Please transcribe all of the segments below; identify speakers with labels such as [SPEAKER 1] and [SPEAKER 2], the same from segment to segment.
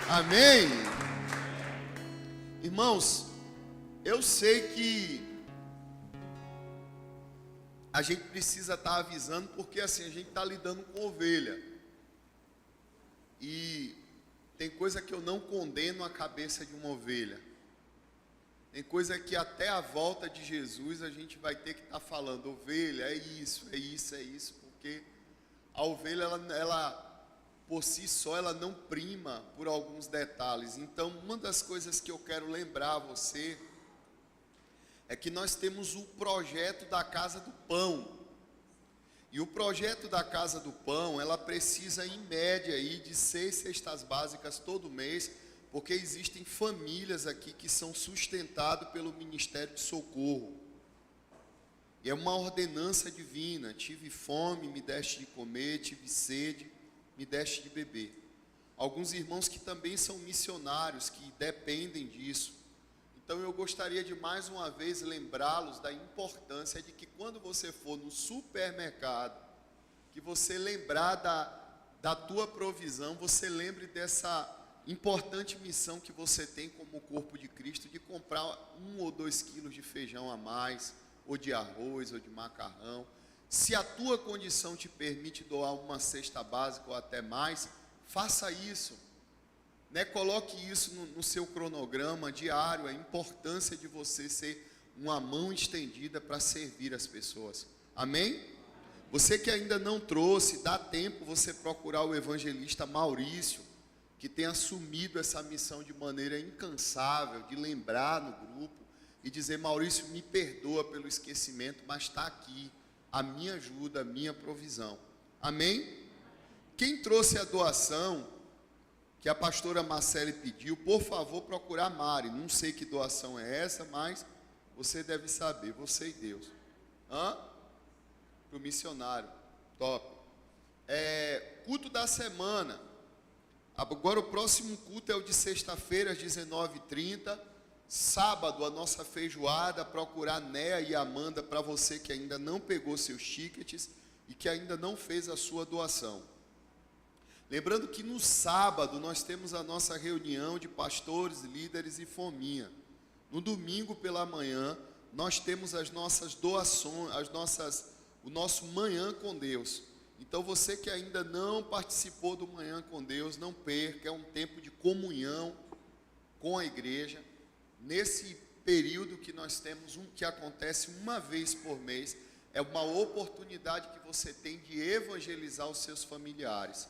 [SPEAKER 1] Amém? Irmãos, eu sei que a gente precisa estar avisando, porque assim, a gente está lidando com ovelha. E tem coisa que eu não condeno a cabeça de uma ovelha. Tem coisa que até a volta de Jesus a gente vai ter que estar falando, ovelha, é isso, porque a ovelha, ela por si só, ela não prima por alguns detalhes. Então, uma das coisas que eu quero lembrar a você é que nós temos o projeto da Casa do Pão. E o projeto da Casa do Pão, ela precisa em média aí de 6 cestas básicas todo mês, porque existem famílias aqui que são sustentadas pelo Ministério de Socorro. E é uma ordenança divina. Tive fome, me deste de comer, tive sede, me deste de beber. Alguns irmãos que também são missionários, que dependem disso. Então eu gostaria de mais uma vez lembrá-los da importância de que quando você for no supermercado, que você lembrar da tua provisão, você lembre dessa importante missão que você tem como corpo de Cristo, de comprar 1 ou 2 quilos de feijão a mais, ou de arroz, ou de macarrão. Se a tua condição te permite doar uma cesta básica ou até mais, faça isso. Coloque isso no seu cronograma diário, a importância de você ser uma mão estendida para servir as pessoas. Amém? Você que ainda não trouxe, dá tempo você procurar o evangelista Maurício, que tem assumido essa missão de maneira incansável, de lembrar no grupo e dizer, Maurício, me perdoa pelo esquecimento, mas está aqui a minha ajuda, a minha provisão. Amém? Quem trouxe a doação que a pastora Marcele pediu, por favor, procurar Mari. Não sei que doação é essa, mas você deve saber, você e Deus. Para o missionário. Top. Culto da semana. Agora o próximo culto é o de sexta-feira, às 19h30. Sábado, a nossa feijoada. Procurar Néa e Amanda para você que ainda não pegou seus tickets e que ainda não fez a sua doação. Lembrando que no sábado nós temos a nossa reunião de pastores, líderes e fominha. No domingo pela manhã nós temos as nossas doações, o nosso Manhã com Deus. Então você que ainda não participou do Manhã com Deus, não perca, é um tempo de comunhão com a igreja. Nesse período que nós temos, que acontece uma vez por mês, é uma oportunidade que você tem de evangelizar os seus familiares,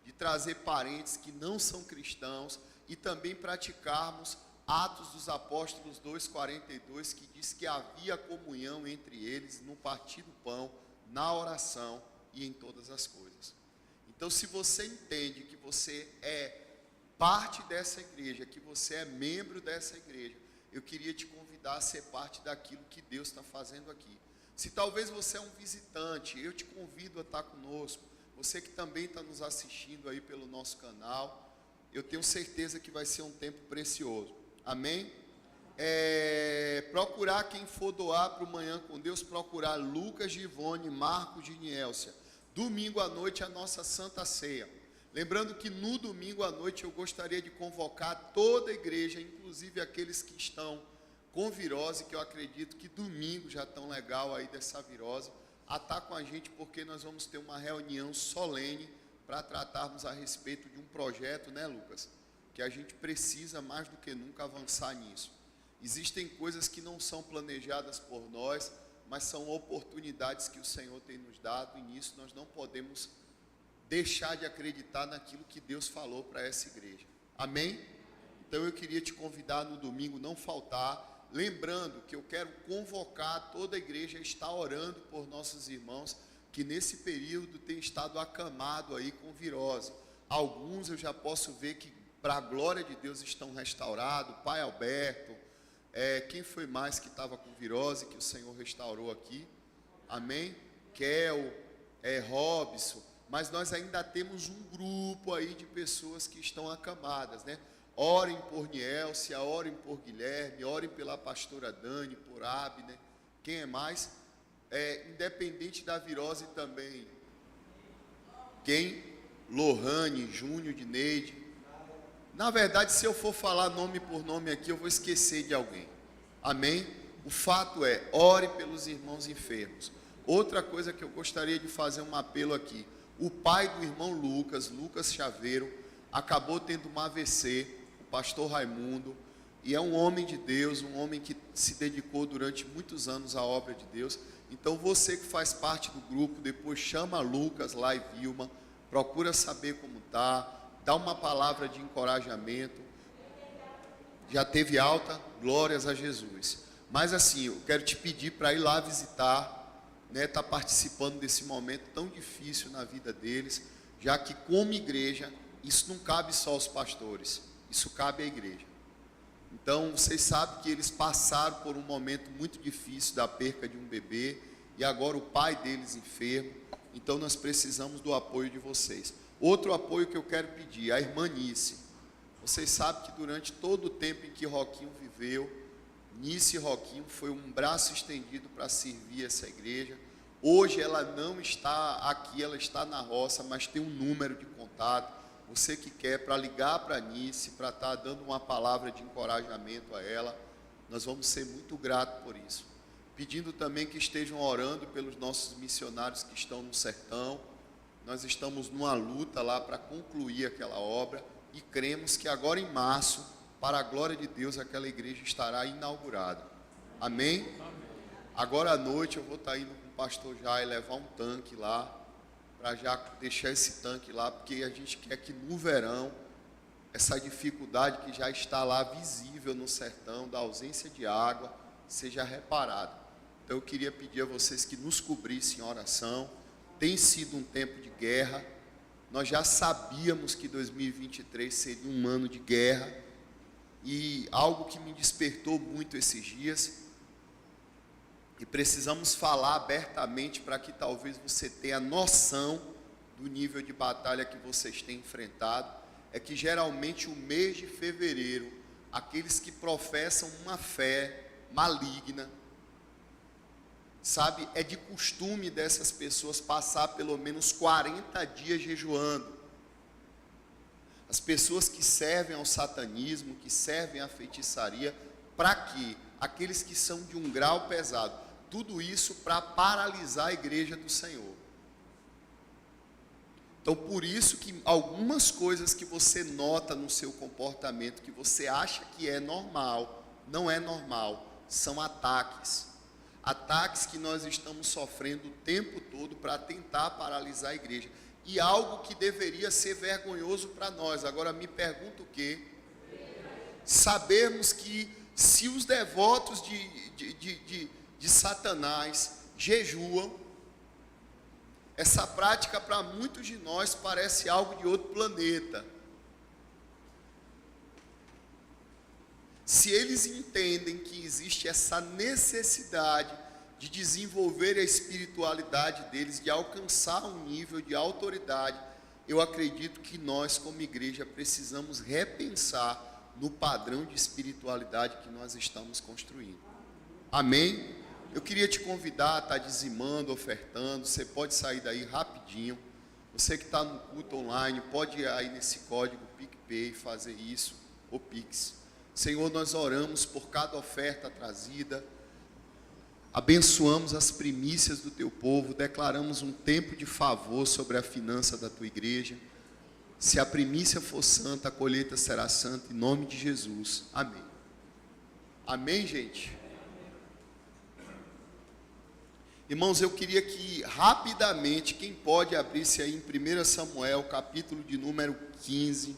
[SPEAKER 1] de trazer parentes que não são cristãos e também praticarmos Atos dos Apóstolos 2,42, que diz que havia comunhão entre eles no partir do pão, na oração e em todas as coisas. Então, se você entende que você é parte dessa igreja, que você é membro dessa igreja, eu queria te convidar a ser parte daquilo que Deus está fazendo aqui. Se talvez você é um visitante, eu te convido a estar conosco. Você que também está nos assistindo aí pelo nosso canal, eu tenho certeza que vai ser um tempo precioso. Amém? Procurar quem for doar para o Manhã com Deus, procurar Lucas Givone, Marcos de Nielcia. Domingo à noite a nossa Santa Ceia. Lembrando que no domingo à noite eu gostaria de convocar toda a igreja, inclusive aqueles que estão com virose, que eu acredito que domingo já estão legal aí dessa virose, a estar com a gente, porque nós vamos ter uma reunião solene para tratarmos a respeito de um projeto, né, Lucas? Que a gente precisa mais do que nunca avançar nisso. Existem coisas que não são planejadas por nós, mas são oportunidades que o Senhor tem nos dado, e nisso nós não podemos deixar de acreditar naquilo que Deus falou para essa igreja. Amém? Então eu queria te convidar no domingo, não faltar. Lembrando que eu quero convocar toda a igreja a estar orando por nossos irmãos que nesse período têm estado acamados aí com virose. Alguns eu já posso ver que, para a glória de Deus, estão restaurados. Pai Alberto, quem foi mais que estava com virose, que o Senhor restaurou aqui? Amém? Kel, Robson. Mas nós ainda temos um grupo aí de pessoas que estão acamadas, né? Orem por Nielcia, orem por Guilherme, orem pela pastora Dani, por Abner. Quem é mais? Independente da virose também. Quem? Lohane, Júnior de Neide. Na verdade, se eu for falar nome por nome aqui, eu vou esquecer de alguém. Amém? O fato é, ore pelos irmãos enfermos. Outra coisa que eu gostaria de fazer um apelo aqui. O pai do irmão Lucas Chaveiro, acabou tendo um AVC, o pastor Raimundo, e é um homem de Deus, um homem que se dedicou durante muitos anos à obra de Deus. Então você que faz parte do grupo, depois chama Lucas lá e Vilma, procura saber como está, dá uma palavra de encorajamento. Já teve alta, glórias a Jesus. Mas assim, eu quero te pedir para ir lá visitar, né, tá participando desse momento tão difícil na vida deles, já que como igreja, isso não cabe só aos pastores, isso cabe à igreja. Então, vocês sabem que eles passaram por um momento muito difícil da perca de um bebê, e agora o pai deles enfermo, então nós precisamos do apoio de vocês. Outro apoio que eu quero pedir, a irmã Nice. Vocês sabem que durante todo o tempo em que Roquinho viveu, Nice Roquinho foi um braço estendido para servir essa igreja. Hoje ela não está aqui, ela está na roça, mas tem um número de contato. Você que quer, para ligar para a Nice, para estar dando uma palavra de encorajamento a ela, nós vamos ser muito gratos por isso. Pedindo também que estejam orando pelos nossos missionários que estão no sertão. Nós estamos numa luta lá para concluir aquela obra e cremos que agora em março, para a glória de Deus, aquela igreja estará inaugurada. Amém? Agora à noite eu vou estar indo com o pastor Jai levar um tanque lá, para já deixar esse tanque lá, porque a gente quer que no verão, essa dificuldade que já está lá visível no sertão, da ausência de água, seja reparada. Então eu queria pedir a vocês que nos cobrissem em oração. Tem sido um tempo de guerra, nós já sabíamos que 2023 seria um ano de guerra, e algo que me despertou muito esses dias, e precisamos falar abertamente para que talvez você tenha noção do nível de batalha que vocês têm enfrentado, é que geralmente o mês de fevereiro, aqueles que professam uma fé maligna, sabe, é de costume dessas pessoas passar pelo menos 40 dias jejuando. As pessoas que servem ao satanismo, que servem à feitiçaria, para quê? Aqueles que são de um grau pesado. Tudo isso para paralisar a igreja do Senhor. Então, por isso que algumas coisas que você nota no seu comportamento, que você acha que é normal, não é normal, são ataques. Ataques que nós estamos sofrendo o tempo todo para tentar paralisar a igreja. E algo que deveria ser vergonhoso para nós. Agora me pergunto o quê? Sabermos que se os devotos de Satanás jejuam, essa prática para muitos de nós parece algo de outro planeta. Se eles entendem que existe essa necessidade de desenvolver a espiritualidade deles, de alcançar um nível de autoridade, eu acredito que nós, como igreja, precisamos repensar no padrão de espiritualidade que nós estamos construindo. Amém? Eu queria te convidar a estar dizimando, ofertando. Você pode sair daí rapidinho. Você que está no culto online, pode ir aí nesse código PicPay e fazer isso, ou Pix. Senhor, nós oramos por cada oferta trazida, abençoamos as primícias do teu povo, declaramos um tempo de favor sobre a finança da tua igreja. Se a primícia for santa, a colheita será santa, em nome de Jesus. Amém. Amém, gente? Irmãos, eu queria que rapidamente, quem pode abrir-se aí em 1 Samuel, capítulo de número 15,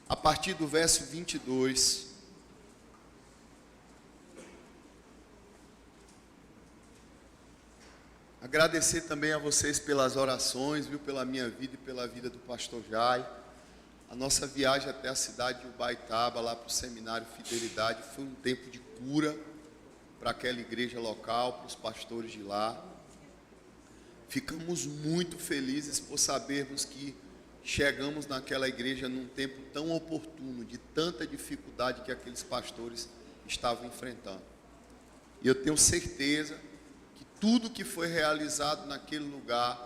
[SPEAKER 1] a partir do verso 22. Agradecer também a vocês pelas orações, viu, pela minha vida e pela vida do pastor Jai. A nossa viagem até a cidade de Ubaitaba, lá para o seminário Fidelidade, foi um tempo de cura para aquela igreja local, para os pastores de lá. Ficamos muito felizes por sabermos que chegamos naquela igreja num tempo tão oportuno, de tanta dificuldade que aqueles pastores estavam enfrentando. E eu tenho certeza que tudo que foi realizado naquele lugar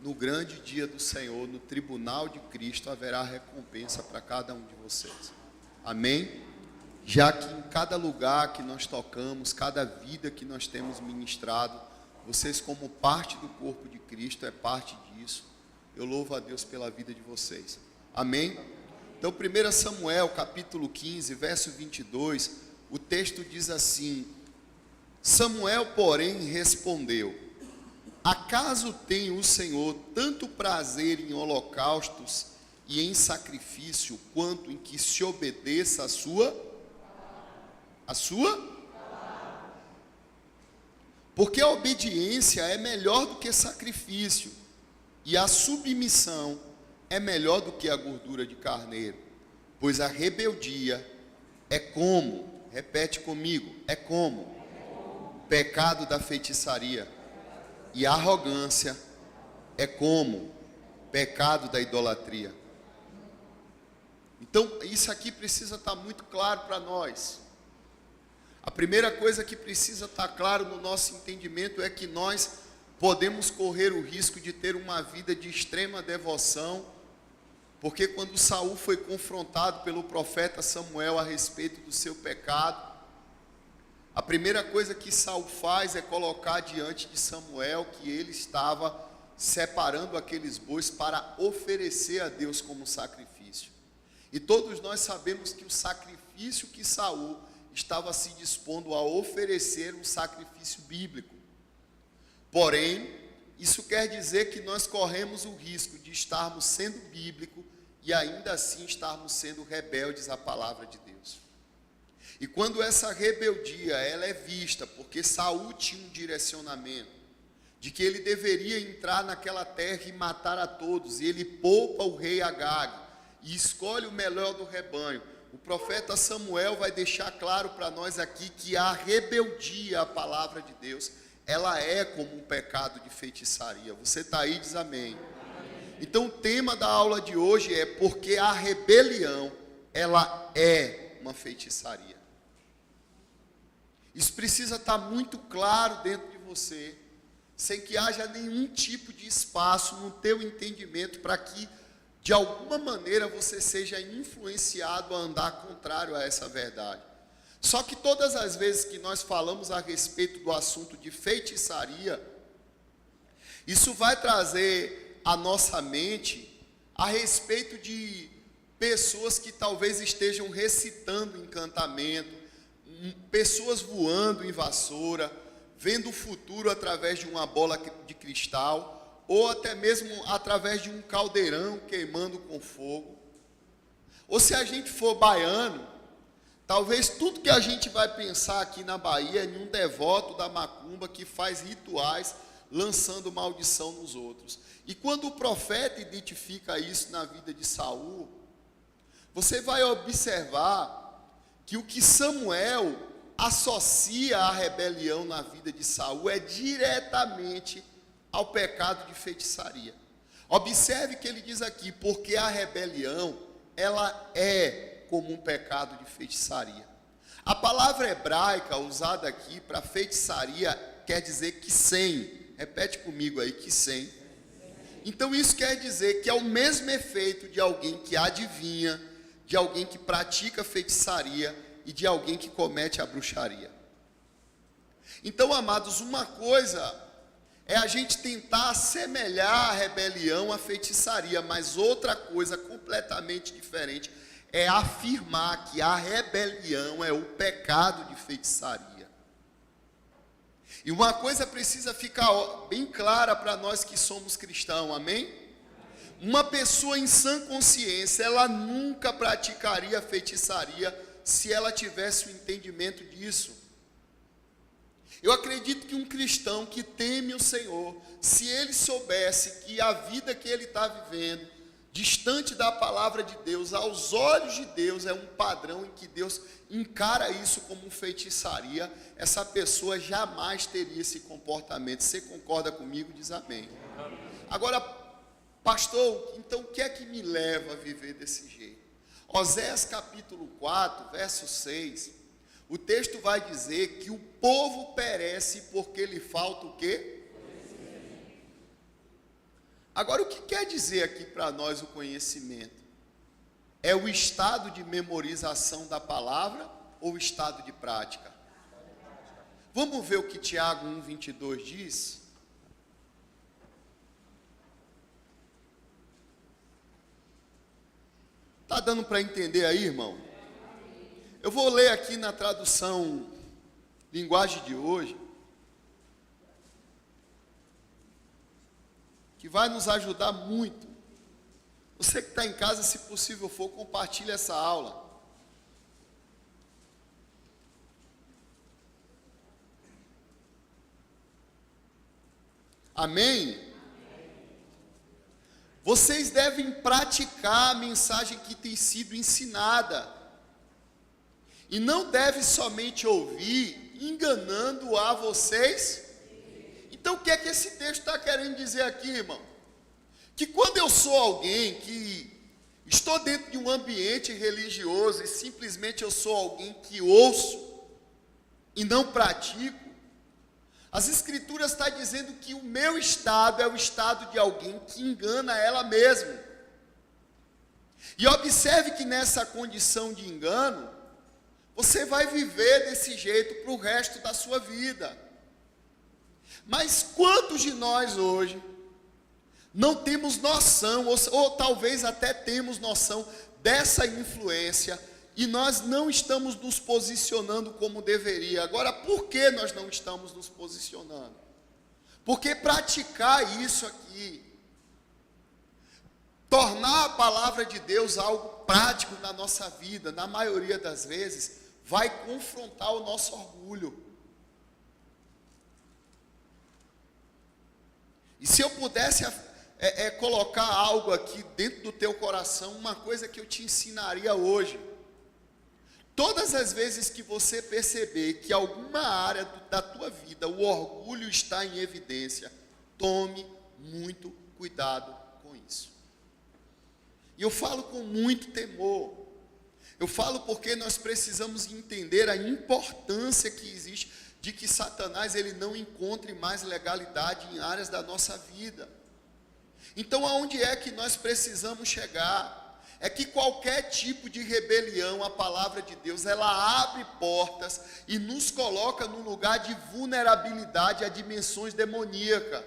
[SPEAKER 1] no grande dia do Senhor, no tribunal de Cristo, haverá recompensa para cada um de vocês. Amém? Já que em cada lugar que nós tocamos, cada vida que nós temos ministrado, vocês como parte do corpo de Cristo, é parte disso. Eu louvo a Deus pela vida de vocês. Amém? Então, 1 Samuel, capítulo 15, verso 22, o texto diz assim: Samuel, porém, respondeu: acaso tem o Senhor tanto prazer em holocaustos e em sacrifício, quanto em que se obedeça a sua? Porque a obediência é melhor do que sacrifício, e a submissão é melhor do que a gordura de carneiro, pois a rebeldia é como, repete comigo, é como pecado da feitiçaria, e a arrogância é como pecado da idolatria. Então, isso aqui precisa estar muito claro para nós. A primeira coisa que precisa estar claro no nosso entendimento é que nós podemos correr o risco de ter uma vida de extrema devoção, porque quando Saul foi confrontado pelo profeta Samuel a respeito do seu pecado, a primeira coisa que Saul faz é colocar diante de Samuel que ele estava separando aqueles bois para oferecer a Deus como sacrifício. E todos nós sabemos que o sacrifício que Saul estava se dispondo a oferecer um sacrifício bíblico. Porém, isso quer dizer que nós corremos o risco de estarmos sendo bíblicos e ainda assim estarmos sendo rebeldes à palavra de Deus. E quando essa rebeldia ela é vista, porque Saul tinha um direcionamento de que ele deveria entrar naquela terra e matar a todos, e ele poupa o rei Agag e escolhe o melhor do rebanho. O profeta Samuel vai deixar claro para nós aqui que a rebeldia à palavra de Deus, ela é como um pecado de feitiçaria. Você está aí, diz amém. Então o tema da aula de hoje é porque a rebelião, ela é uma feitiçaria. Isso precisa estar muito claro dentro de você, sem que haja nenhum tipo de espaço no teu entendimento para que de alguma maneira você seja influenciado a andar contrário a essa verdade. Só que todas as vezes que nós falamos a respeito do assunto de feitiçaria, isso vai trazer à nossa mente a respeito de pessoas que talvez estejam recitando encantamento, pessoas voando em vassoura, vendo o futuro através de uma bola de cristal, ou até mesmo através de um caldeirão queimando com fogo. Ou se a gente for baiano, talvez tudo que a gente vai pensar aqui na Bahia é em um devoto da macumba que faz rituais lançando maldição nos outros. E quando o profeta identifica isso na vida de Saul, você vai observar que o que Samuel associa à rebelião na vida de Saul é diretamente ao pecado de feitiçaria. Observe que ele diz aqui, porque a rebelião, ela é como um pecado de feitiçaria. A palavra hebraica usada aqui para feitiçaria quer dizer que sem. Repete comigo aí, que sem. Então isso quer dizer que é o mesmo efeito de alguém que adivinha, de alguém que pratica feitiçaria e de alguém que comete a bruxaria. Então, amados, uma coisa é a gente tentar assemelhar a rebelião à feitiçaria, mas outra coisa completamente diferente é afirmar que a rebelião é o pecado de feitiçaria. E uma coisa precisa ficar bem clara para nós que somos cristãos, amém? Uma pessoa em sã consciência, ela nunca praticaria feitiçaria se ela tivesse o entendimento disso. Eu acredito que um cristão que teme o Senhor, se ele soubesse que a vida que ele está vivendo, distante da palavra de Deus, aos olhos de Deus, é um padrão em que Deus encara isso como feitiçaria, essa pessoa jamais teria esse comportamento. Você concorda comigo? Diz amém. Agora, pastor, então o que é que me leva a viver desse jeito? Oséias capítulo 4, verso 6, o texto vai dizer que o povo perece porque lhe falta o quê? Agora, o que quer dizer aqui para nós o conhecimento? É o estado de memorização da palavra ou o estado de prática? Vamos ver o que Tiago 1,22 diz? Está dando para entender aí, irmão? Eu vou ler aqui na tradução linguagem de hoje, que vai nos ajudar muito. Você que está em casa, se possível for, compartilhe essa aula. Amém? Vocês devem praticar a mensagem que tem sido ensinada. E não deve somente ouvir, enganando a vocês. Então o que é que esse texto está querendo dizer aqui, irmão? Que quando eu sou alguém que estou dentro de um ambiente religioso e simplesmente eu sou alguém que ouço e não pratico, as Escrituras estão dizendo que o meu estado é o estado de alguém que engana ela mesma. E observe que nessa condição de engano, você vai viver desse jeito para o resto da sua vida. Mas quantos de nós hoje não temos noção, ou talvez até temos noção dessa influência, e nós não estamos nos posicionando como deveria? Agora, por que nós não estamos nos posicionando? Porque praticar isso aqui, tornar a palavra de Deus algo prático na nossa vida, na maioria das vezes, vai confrontar o nosso orgulho. E se eu pudesse colocar algo aqui dentro do teu coração, uma coisa que eu te ensinaria hoje: todas as vezes que você perceber que alguma área da tua vida o orgulho está em evidência, tome muito cuidado com isso. E eu falo com muito temor. Eu falo porque nós precisamos entender a importância que existe de que Satanás ele não encontre mais legalidade em áreas da nossa vida. Então, aonde é que nós precisamos chegar? É que qualquer tipo de rebelião à palavra de Deus, ela abre portas e nos coloca num lugar de vulnerabilidade a dimensões demoníacas.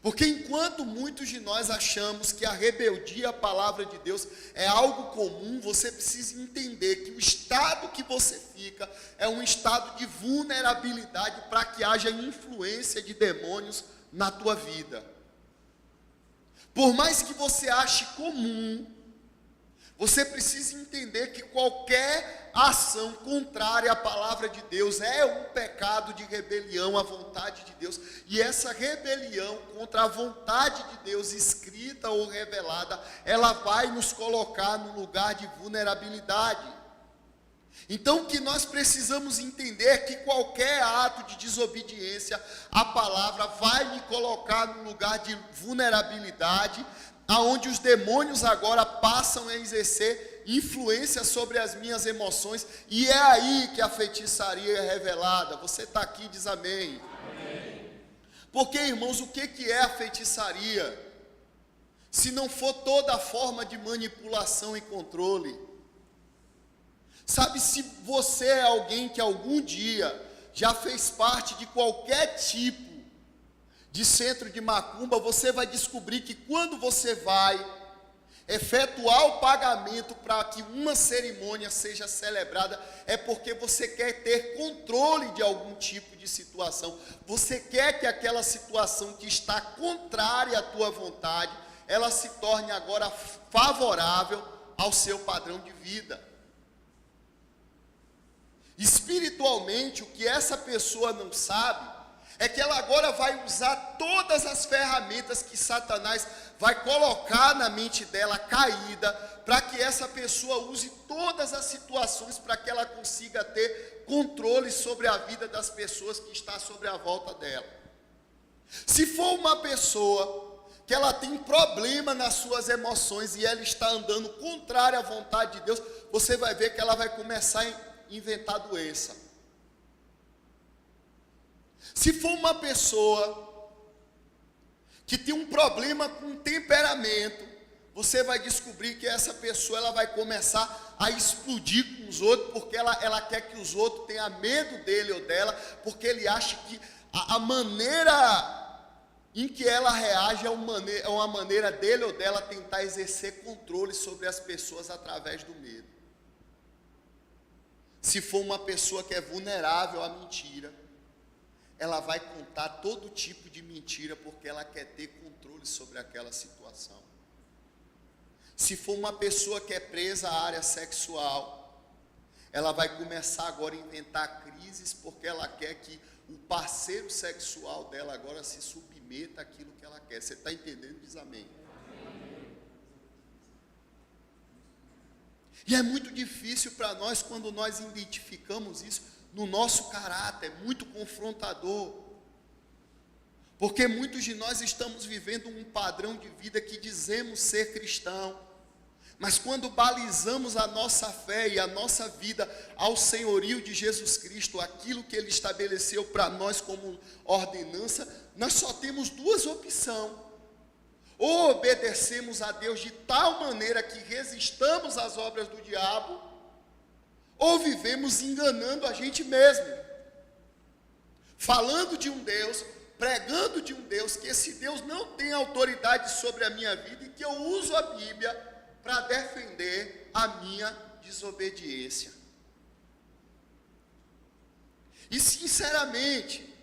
[SPEAKER 1] Porque enquanto muitos de nós achamos que a rebeldia à palavra de Deus é algo comum, você precisa entender que o estado que você fica é um estado de vulnerabilidade para que haja influência de demônios na tua vida. Por mais que você ache comum, você precisa entender que qualquer ação contrária à palavra de Deus é um pecado de rebelião à vontade de Deus. E essa rebelião contra a vontade de Deus, escrita ou revelada, ela vai nos colocar no lugar de vulnerabilidade. Então o que nós precisamos entender é que qualquer ato de desobediência à palavra vai me colocar no lugar de vulnerabilidade, aonde os demônios agora passam a exercer influência sobre as minhas emoções, e é aí que a feitiçaria é revelada. Você está aqui, diz amém. Amém. Porque, irmãos, o que é a feitiçaria? Se não for toda forma de manipulação e controle. Sabe, se você é alguém que algum dia já fez parte de qualquer tipo de centro de macumba, você vai descobrir que quando você vai efetuar o pagamento para que uma cerimônia seja celebrada, é porque você quer ter controle de algum tipo de situação. Você quer que aquela situação que está contrária à tua vontade, ela se torne agora favorável ao seu padrão de vida. Espiritualmente, o que essa pessoa não sabe é que ela agora vai usar todas as ferramentas que Satanás vai colocar na mente dela caída, para que essa pessoa use todas as situações para que ela consiga ter controle sobre a vida das pessoas que está sobre a volta dela. Se for uma pessoa que ela tem problema nas suas emoções e ela está andando contrária à vontade de Deus, você vai ver que ela vai começar a inventar doença. Se for uma pessoa que tem um problema com temperamento, você vai descobrir que essa pessoa ela vai começar a explodir com os outros, porque ela quer que os outros tenham medo dele ou dela, porque ele acha que a maneira em que ela reage é uma maneira dele ou dela tentar exercer controle sobre as pessoas através do medo. Se for uma pessoa que é vulnerável à mentira, ela vai contar todo tipo de mentira porque ela quer ter controle sobre aquela situação. Se for uma pessoa que é presa à área sexual, ela vai começar agora a inventar crises porque ela quer que o parceiro sexual dela agora se submeta àquilo que ela quer. Você está entendendo? Diz amém. E é muito difícil para nós quando nós identificamos isso no nosso caráter, é muito confrontador. Porque muitos de nós estamos vivendo um padrão de vida que dizemos ser cristão, mas quando balizamos a nossa fé e a nossa vida ao senhorio de Jesus Cristo, aquilo que Ele estabeleceu para nós como ordenança, nós só temos duas opções. Ou obedecemos a Deus de tal maneira que resistamos às obras do diabo, ou vivemos enganando a gente mesmo, falando de um Deus, pregando de um Deus, que esse Deus não tem autoridade sobre a minha vida e que eu uso a Bíblia para defender a minha desobediência. E sinceramente,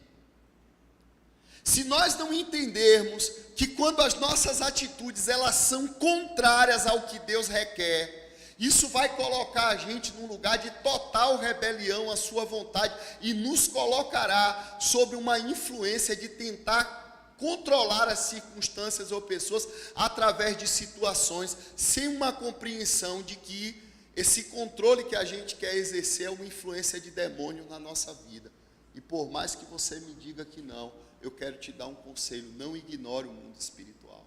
[SPEAKER 1] se nós não entendermos que quando as nossas atitudes elas são contrárias ao que Deus requer, isso vai colocar a gente num lugar de total rebelião à sua vontade e nos colocará sob uma influência de tentar controlar as circunstâncias ou pessoas através de situações, sem uma compreensão de que esse controle que a gente quer exercer é uma influência de demônio na nossa vida. E por mais que você me diga que não, eu quero te dar um conselho: não ignore o mundo espiritual.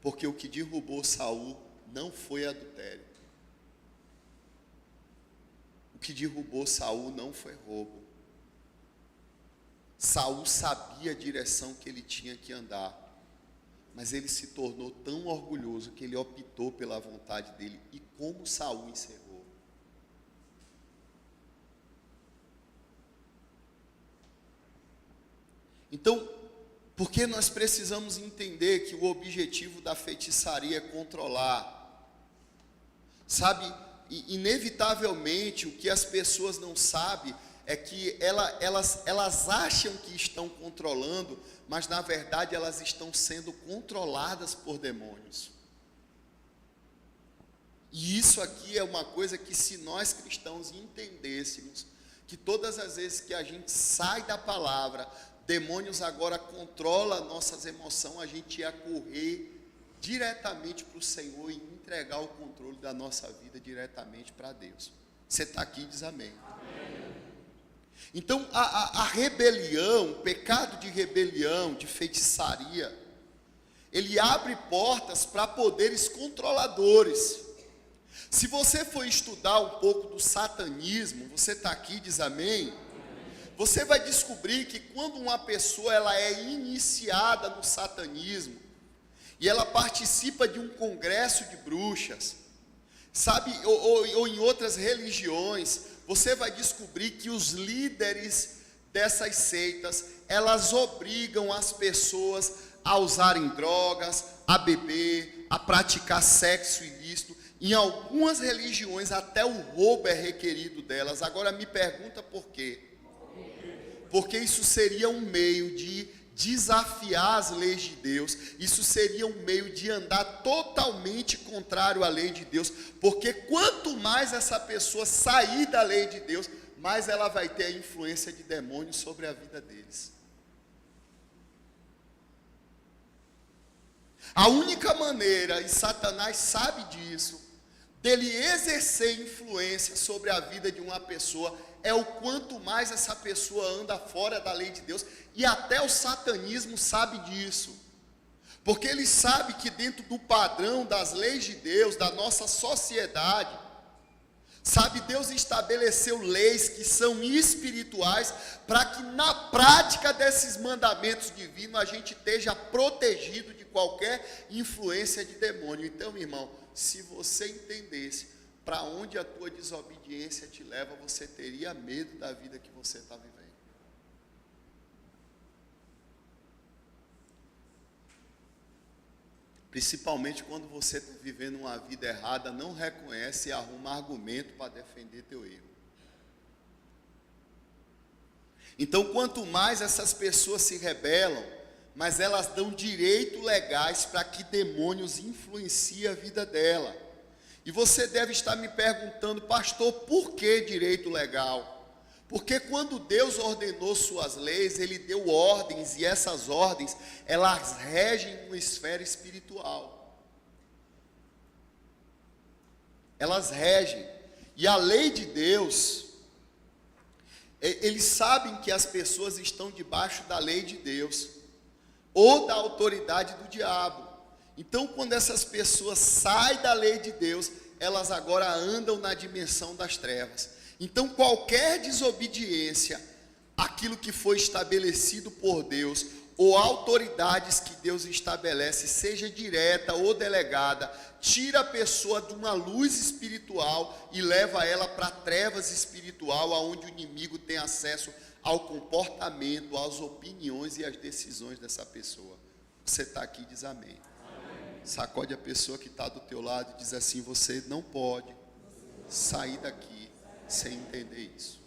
[SPEAKER 1] Porque o que derrubou Saul não foi adultério. O que derrubou Saul não foi roubo. Saul sabia a direção que ele tinha que andar, mas ele se tornou tão orgulhoso que ele optou pela vontade dele. E como Saul encerrou? Então, por que nós precisamos entender que o objetivo da feitiçaria é controlar? Sabe, inevitavelmente o que as pessoas não sabem é que elas acham que estão controlando, mas na verdade elas estão sendo controladas por demônios. E isso aqui é uma coisa que, se nós cristãos entendêssemos, que todas as vezes que a gente sai da palavra, demônios agora controlam nossas emoções, a gente ia correr diretamente para o Senhor e entregar o controle da nossa vida diretamente para Deus. Você está aqui e diz amém. Então, a rebelião, o pecado de rebelião, de feitiçaria, ele abre portas para poderes controladores. Se você for estudar um pouco do satanismo, você está aqui e diz amém, você vai descobrir que quando uma pessoa ela é iniciada no satanismo, e ela participa de um congresso de bruxas, sabe, ou em outras religiões, você vai descobrir que os líderes dessas seitas, elas obrigam as pessoas a usarem drogas, a beber, a praticar sexo ilícito. Em algumas religiões até o roubo é requerido delas. Agora me pergunta por quê? Porque isso seria um meio de desafiar as leis de Deus, isso seria um meio de andar totalmente contrário à lei de Deus, porque quanto mais essa pessoa sair da lei de Deus, mais ela vai ter a influência de demônios sobre a vida deles. A única maneira, e Satanás sabe disso, dele exercer influência sobre a vida de uma pessoa, é o quanto mais essa pessoa anda fora da lei de Deus. E até o satanismo sabe disso, porque ele sabe que dentro do padrão das leis de Deus, da nossa sociedade, Sabe, Deus estabeleceu leis que são espirituais para que na prática desses mandamentos divinos a gente esteja protegido de qualquer influência de demônio. Então, meu irmão, se você entendesse para onde a tua desobediência te leva, você teria medo da vida que você está vivendo. Principalmente quando você está vivendo uma vida errada, não reconhece e arruma argumento para defender teu erro. Então, quanto mais essas pessoas se rebelam, mais elas dão direitos legais para que demônios influenciem a vida dela. E você deve estar me perguntando, pastor, por que direito legal? Porque quando Deus ordenou suas leis, Ele deu ordens, e essas ordens, elas regem uma esfera espiritual. Elas regem. E a lei de Deus, eles sabem que as pessoas estão debaixo da lei de Deus, ou da autoridade do diabo. Então, quando essas pessoas saem da lei de Deus, elas agora andam na dimensão das trevas. Então, qualquer desobediência àquilo que foi estabelecido por Deus, ou autoridades que Deus estabelece, seja direta ou delegada, tira a pessoa de uma luz espiritual e leva ela para trevas espiritual, onde o inimigo tem acesso ao comportamento, às opiniões e às decisões dessa pessoa. Você está aqui e diz amém. Sacode a pessoa que está do teu lado e diz assim: você não pode sair daqui sem entender isso.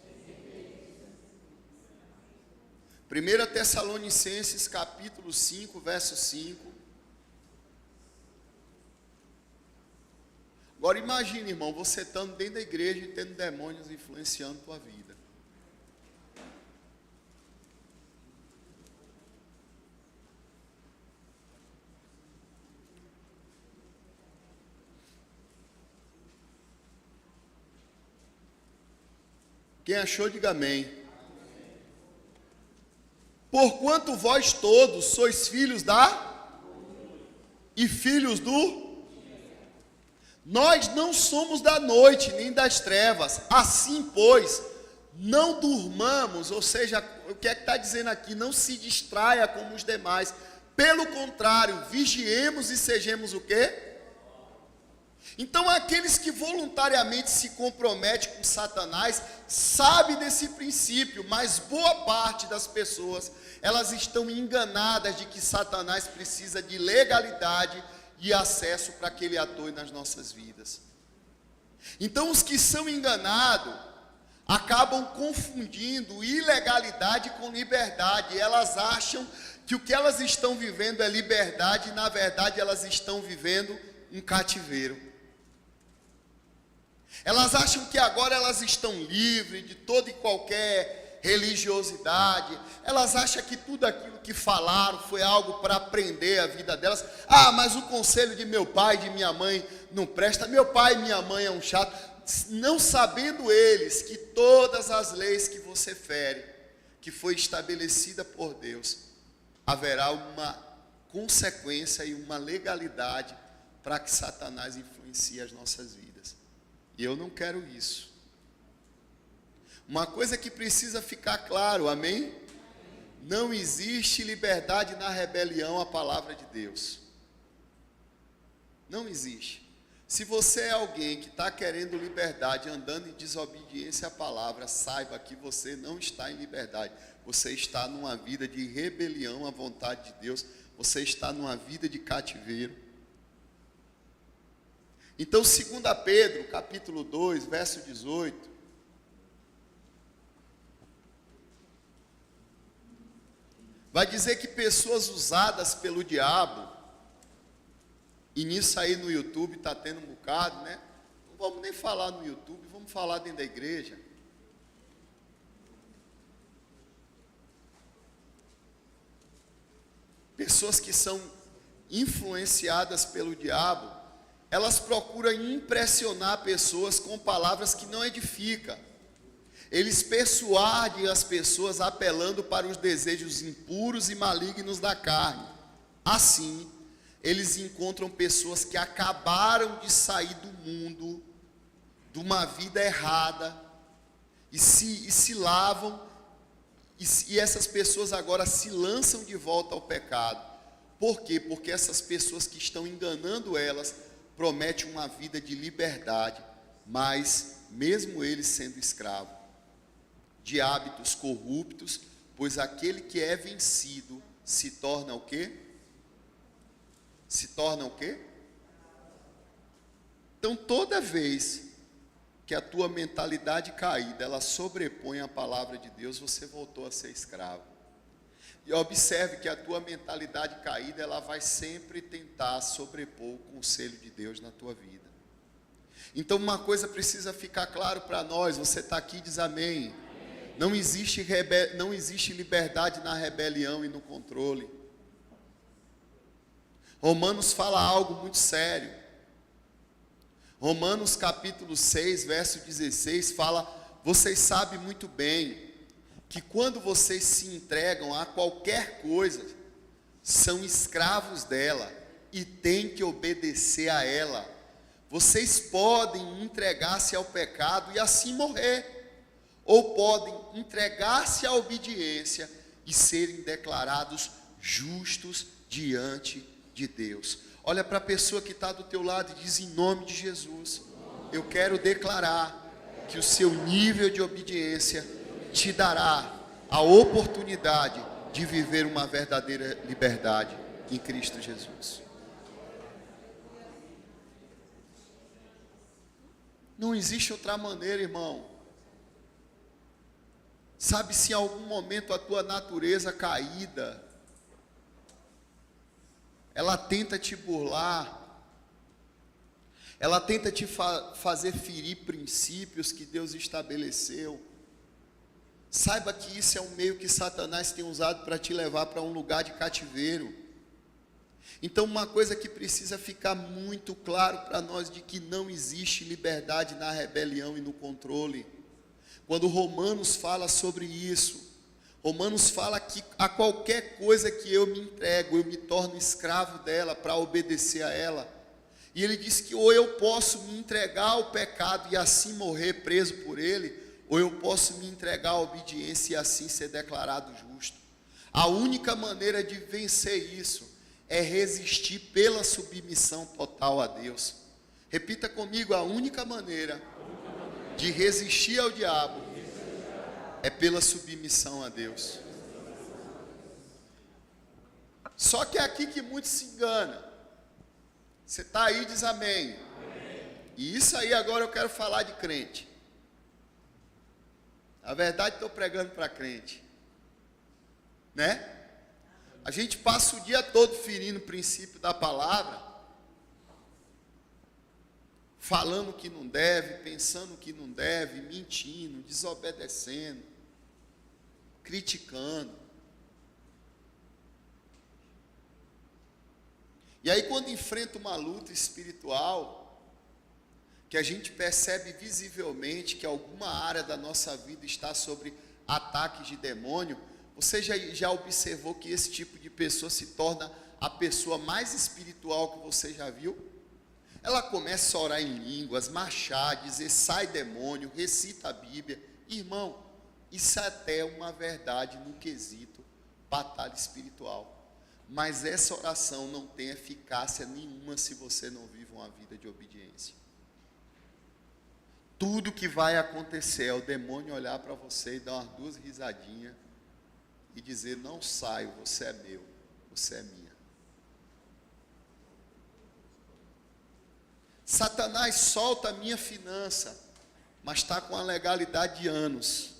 [SPEAKER 1] 1 Tessalonicenses capítulo 5, verso 5. Agora imagine, irmão, você estando dentro da igreja e tendo demônios influenciando a tua vida. Quem achou, diga amém. Porquanto vós todos sois filhos e filhos do... Nós não somos da noite, nem das trevas. Assim, pois, não durmamos, ou seja, o que é que está dizendo aqui? Não se distraia como os demais. Pelo contrário, vigiemos e sejamos o quê? Então, aqueles que voluntariamente se comprometem com Satanás, sabem desse princípio, mas boa parte das pessoas, elas estão enganadas de que Satanás precisa de legalidade e acesso para que ele atue nas nossas vidas. Então, os que são enganados, acabam confundindo ilegalidade com liberdade. Elas acham que o que elas estão vivendo é liberdade, e na verdade elas estão vivendo um cativeiro. Elas acham que agora elas estão livres de toda e qualquer religiosidade. Elas acham que tudo aquilo que falaram foi algo para aprender a vida delas. Ah, mas o conselho de meu pai e de minha mãe não presta. Meu pai e minha mãe é um chato. Não sabendo eles que todas as leis que você fere, que foi estabelecida por Deus, haverá uma consequência e uma legalidade para que Satanás influencie as nossas vidas. E eu não quero isso. Uma coisa que precisa ficar claro, amém? Não existe liberdade na rebelião à palavra de Deus. Não existe. Se você é alguém que está querendo liberdade, andando em desobediência à palavra, saiba que você não está em liberdade. Você está numa vida de rebelião à vontade de Deus. Você está numa vida de cativeiro. Então, 2 Pedro, capítulo 2, verso 18. Vai dizer que pessoas usadas pelo diabo, e nisso aí no YouTube está tendo um bocado, né? Não vamos nem falar no YouTube, vamos falar dentro da igreja. Pessoas que são influenciadas pelo diabo, elas procuram impressionar pessoas com palavras que não edificam. Eles persuadem as pessoas apelando para os desejos impuros e malignos da carne. Assim, eles encontram pessoas que acabaram de sair do mundo de uma vida errada, e se lavam, e essas pessoas agora se lançam de volta ao pecado. Por quê? Porque essas pessoas que estão enganando elas prometem uma vida de liberdade, mas mesmo eles sendo escravos de hábitos corruptos, pois aquele que é vencido se torna o quê? Se torna o quê? Então, toda vez que a tua mentalidade caída, ela sobrepõe a palavra de Deus, você voltou a ser escravo. E observe que a tua mentalidade caída, ela vai sempre tentar sobrepor o conselho de Deus na tua vida. Então, uma coisa precisa ficar claro para nós, você está aqui e diz amém. Não existe liberdade na rebelião e no controle. Romanos fala algo muito sério. Romanos capítulo 6, verso 16 fala: vocês sabem muito bem que quando vocês se entregam a qualquer coisa, são escravos dela e têm que obedecer a ela. Vocês podem entregar-se ao pecado e assim morrer, ou podem entregar-se à obediência e serem declarados justos diante de Deus. Olha para a pessoa que está do teu lado e diz: em nome de Jesus, eu quero declarar que o seu nível de obediência te dará a oportunidade de viver uma verdadeira liberdade em Cristo Jesus. Não existe outra maneira, irmão. Sabe, se em algum momento a tua natureza caída, ela tenta te burlar, ela tenta te fazer ferir princípios que Deus estabeleceu, saiba que isso é um meio que Satanás tem usado para te levar para um lugar de cativeiro. Então, uma coisa que precisa ficar muito claro para nós, de que não existe liberdade na rebelião e no controle. Quando Romanos fala sobre isso, Romanos fala que a qualquer coisa que eu me entrego, eu me torno escravo dela para obedecer a ela. E ele diz que ou eu posso me entregar ao pecado e assim morrer preso por ele, ou eu posso me entregar à obediência e assim ser declarado justo. A única maneira de vencer isso é resistir pela submissão total a Deus. Repita comigo: a única maneira de resistir ao diabo é pela submissão a Deus. Só que é aqui que muitos se enganam. Você está aí, diz amém. E isso aí agora eu quero falar de crente. Na verdade, estou pregando para crente, né? A gente passa o dia todo ferindo o princípio da palavra, falando que não deve, pensando que não deve, mentindo, desobedecendo, criticando. E aí, quando enfrenta uma luta espiritual, que a gente percebe visivelmente que alguma área da nossa vida está sobre ataques de demônio, você já observou que esse tipo de pessoa se torna a pessoa mais espiritual que você já viu? Ela começa a orar em línguas, marchar, dizer sai demônio, recita a Bíblia. Irmão, isso até é uma verdade no quesito batalha espiritual. Mas essa oração não tem eficácia nenhuma se você não vive uma vida de obediência. Tudo que vai acontecer é o demônio olhar para você e dar umas duas risadinhas e dizer: não saio, você é meu, você é minha. Satanás solta a minha finança, mas está com a legalidade de anos.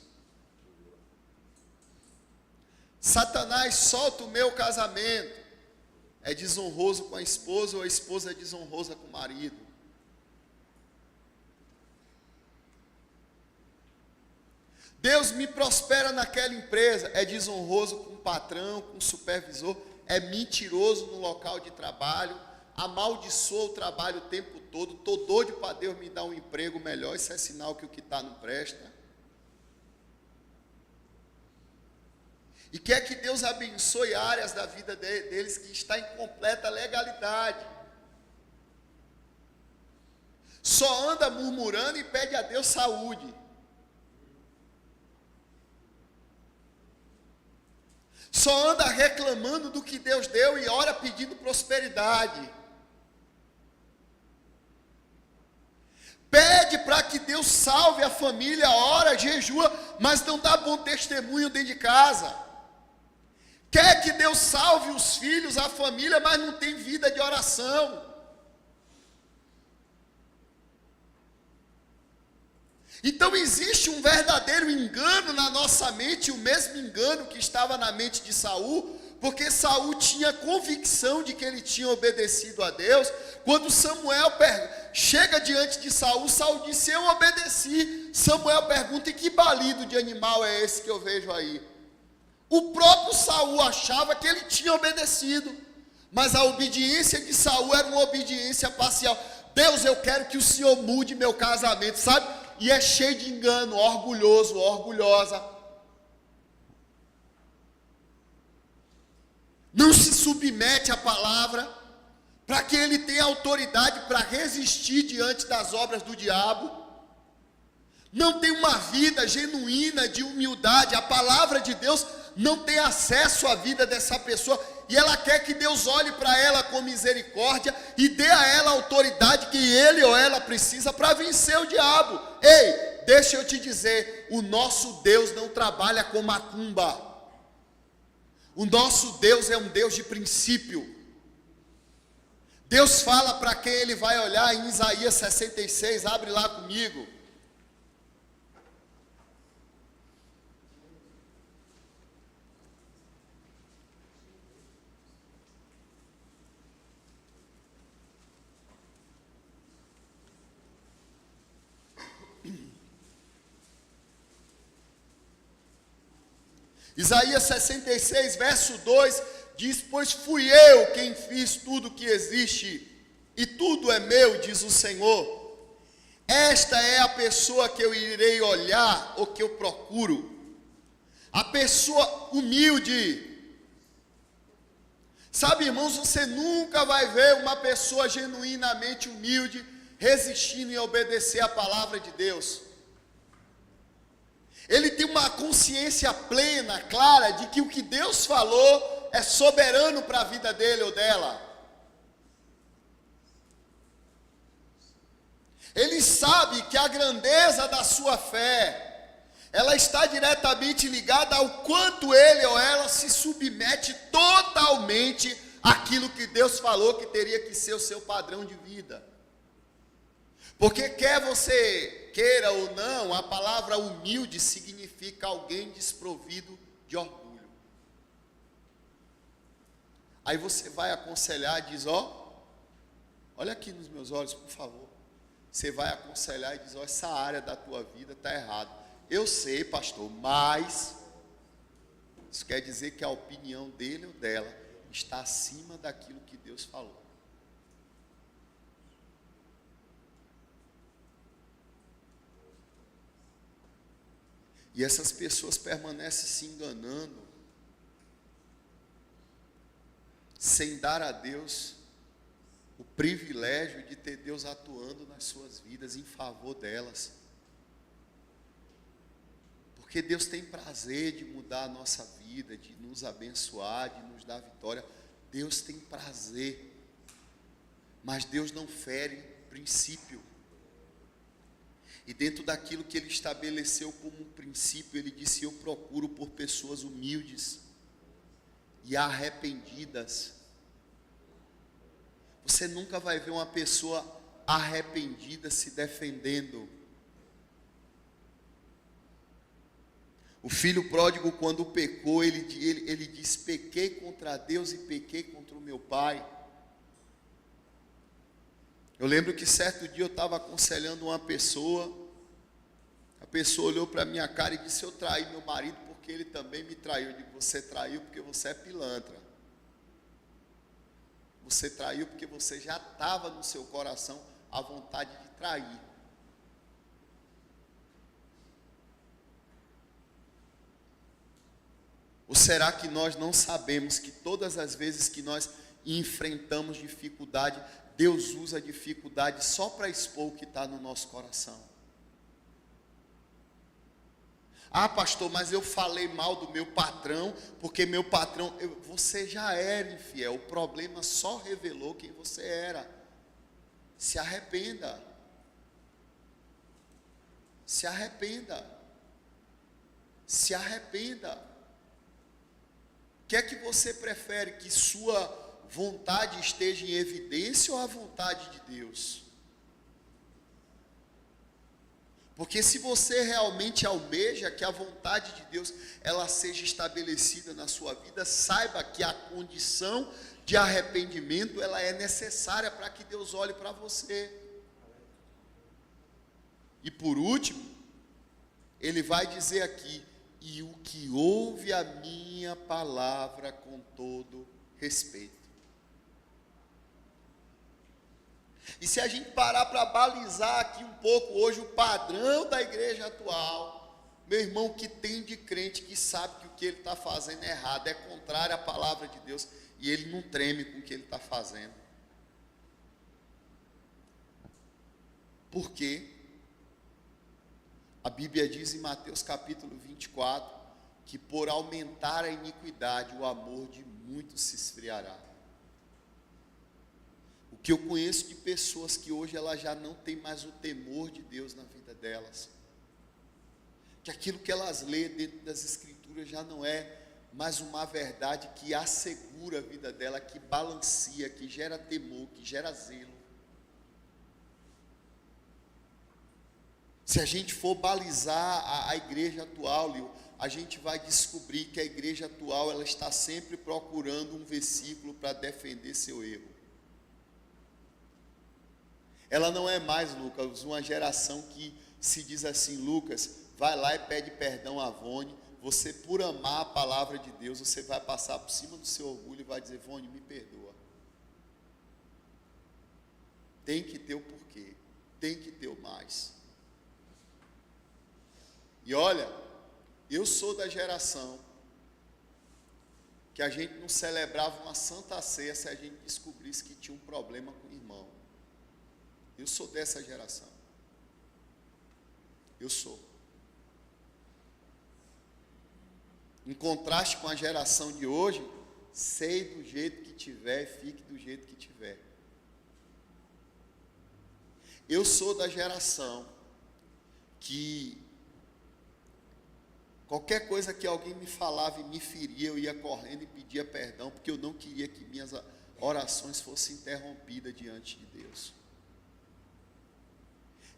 [SPEAKER 1] Satanás solta o meu casamento, é desonroso com a esposa ou a esposa é desonrosa com o marido. Deus me prospera naquela empresa, é desonroso com o patrão, com o supervisor, é mentiroso no local de trabalho, amaldiçoa o trabalho o tempo todo, estou doido para Deus me dar um emprego melhor, isso é sinal que o que está não presta. E quer que Deus abençoe áreas da vida deles que está em completa legalidade. Só anda murmurando e pede a Deus saúde. Só anda reclamando do que Deus deu e ora pedindo prosperidade. Pede para que Deus salve a família, ora, jejua, mas não dá bom testemunho dentro de casa. Quer que Deus salve os filhos, a família, mas não tem vida de oração. Então existe um verdadeiro engano na nossa mente, o mesmo engano que estava na mente de Saul, porque Saul tinha convicção de que ele tinha obedecido a Deus. Quando Samuel chega diante de Saul, Saul disse: eu obedeci. Samuel pergunta: e que balido de animal é esse que eu vejo aí? O próprio Saul achava que ele tinha obedecido, mas a obediência de Saul era uma obediência parcial. Deus, eu quero que o Senhor mude meu casamento, sabe? E é cheio de engano, orgulhoso, orgulhosa. Não se submete à palavra, para que ele tenha autoridade para resistir diante das obras do diabo. Não tem uma vida genuína de humildade. A palavra de Deus não tem acesso à vida dessa pessoa. E ela quer que Deus olhe para ela com misericórdia e dê a ela a autoridade que ele ou ela precisa para vencer o diabo. Ei, deixa eu te dizer, o nosso Deus não trabalha com macumba. O nosso Deus é um Deus de princípio. Deus fala para quem ele vai olhar em Isaías 66, abre lá comigo. Isaías 66, verso 2, diz: pois fui eu quem fiz tudo que existe, e tudo é meu, diz o Senhor. Esta é a pessoa que eu irei olhar, ou que eu procuro, a pessoa humilde. Sabe, irmãos, você nunca vai ver uma pessoa genuinamente humilde, resistindo em obedecer a palavra de Deus. Ele tem uma consciência plena, clara, de que o que Deus falou é soberano para a vida dele ou dela. Ele sabe que a grandeza da sua fé, ela está diretamente ligada ao quanto ele ou ela se submete totalmente àquilo que Deus falou que teria que ser o seu padrão de vida. Porque quer você queira ou não, a palavra humilde significa alguém desprovido de orgulho. Aí você vai aconselhar e diz: olha aqui nos meus olhos, por favor. Você vai aconselhar e diz: essa área da tua vida está errada. Eu sei, pastor, mas isso quer dizer que a opinião dele ou dela está acima daquilo que Deus falou. E essas pessoas permanecem se enganando, sem dar a Deus o privilégio de ter Deus atuando nas suas vidas em favor delas. Porque Deus tem prazer de mudar a nossa vida, de nos abençoar, de nos dar vitória. Deus tem prazer, mas Deus não fere princípio. E dentro daquilo que ele estabeleceu como um princípio, ele disse: eu procuro por pessoas humildes e arrependidas. Você nunca vai ver uma pessoa arrependida se defendendo. O filho pródigo, quando pecou, ele diz: pequei contra Deus e pequei contra o meu pai. Eu lembro que certo dia eu estava aconselhando uma pessoa, a pessoa olhou para a minha cara e disse: eu traí meu marido porque ele também me traiu. Eu digo: você traiu porque você é pilantra. Você traiu porque você já estava no seu coração a vontade de trair. Ou será que nós não sabemos que todas as vezes que nós enfrentamos dificuldade, Deus usa a dificuldade só para expor o que está no nosso coração. Ah, pastor, mas eu falei mal do meu patrão, porque meu patrão... Você já era infiel, o problema só revelou quem você era. Se arrependa. Se arrependa. Se arrependa. O que é que você prefere? Que sua vontade esteja em evidência ou a vontade de Deus? Porque se você realmente almeja que a vontade de Deus ela seja estabelecida na sua vida, saiba que a condição de arrependimento ela é necessária para que Deus olhe para você. E por último, ele vai dizer aqui: e o que ouve a minha palavra com todo respeito. E se a gente parar para balizar aqui um pouco hoje o padrão da igreja atual, meu irmão, que tem de crente que sabe que o que ele está fazendo é errado, é contrário à palavra de Deus, e ele não treme com o que ele está fazendo. Por quê? A Bíblia diz em Mateus capítulo 24, que por aumentar a iniquidade, o amor de muitos se esfriará. O que eu conheço de pessoas que hoje elas já não têm mais o temor de Deus na vida delas. Que aquilo que elas lêem dentro das escrituras já não é mais uma verdade que assegura a vida dela, que balanceia, que gera temor, que gera zelo. Se a gente for balizar a igreja atual, Lio, a gente vai descobrir que a igreja atual ela está sempre procurando um versículo para defender seu erro. Ela não é mais, Lucas, uma geração que se diz assim: Lucas, vai lá e pede perdão a Vone. Você, por amar a palavra de Deus, você vai passar por cima do seu orgulho e vai dizer: Vone, me perdoa. Tem que ter o porquê, tem que ter o mais. E olha, eu sou da geração que a gente não celebrava uma santa ceia se a gente descobrisse que tinha um problema com o irmão. Eu sou dessa geração. Eu sou. Em contraste com a geração de hoje, sei do jeito que tiver, fique do jeito que tiver. Eu sou da geração que qualquer coisa que alguém me falava e me feria, eu ia correndo e pedia perdão, porque eu não queria que minhas orações fossem interrompidas diante de Deus.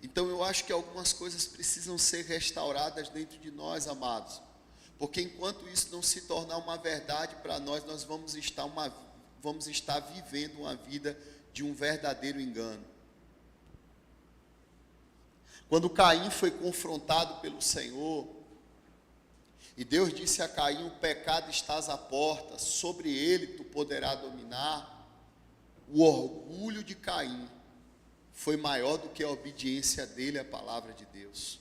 [SPEAKER 1] Então eu acho que algumas coisas precisam ser restauradas dentro de nós, amados. Porque enquanto isso não se tornar uma verdade para nós, nós vamos estar vivendo uma vida de um verdadeiro engano. Quando Caim foi confrontado pelo Senhor, e Deus disse a Caim: o pecado estás à porta, sobre ele tu poderás dominar. O orgulho de Caim foi maior do que a obediência dele à palavra de Deus.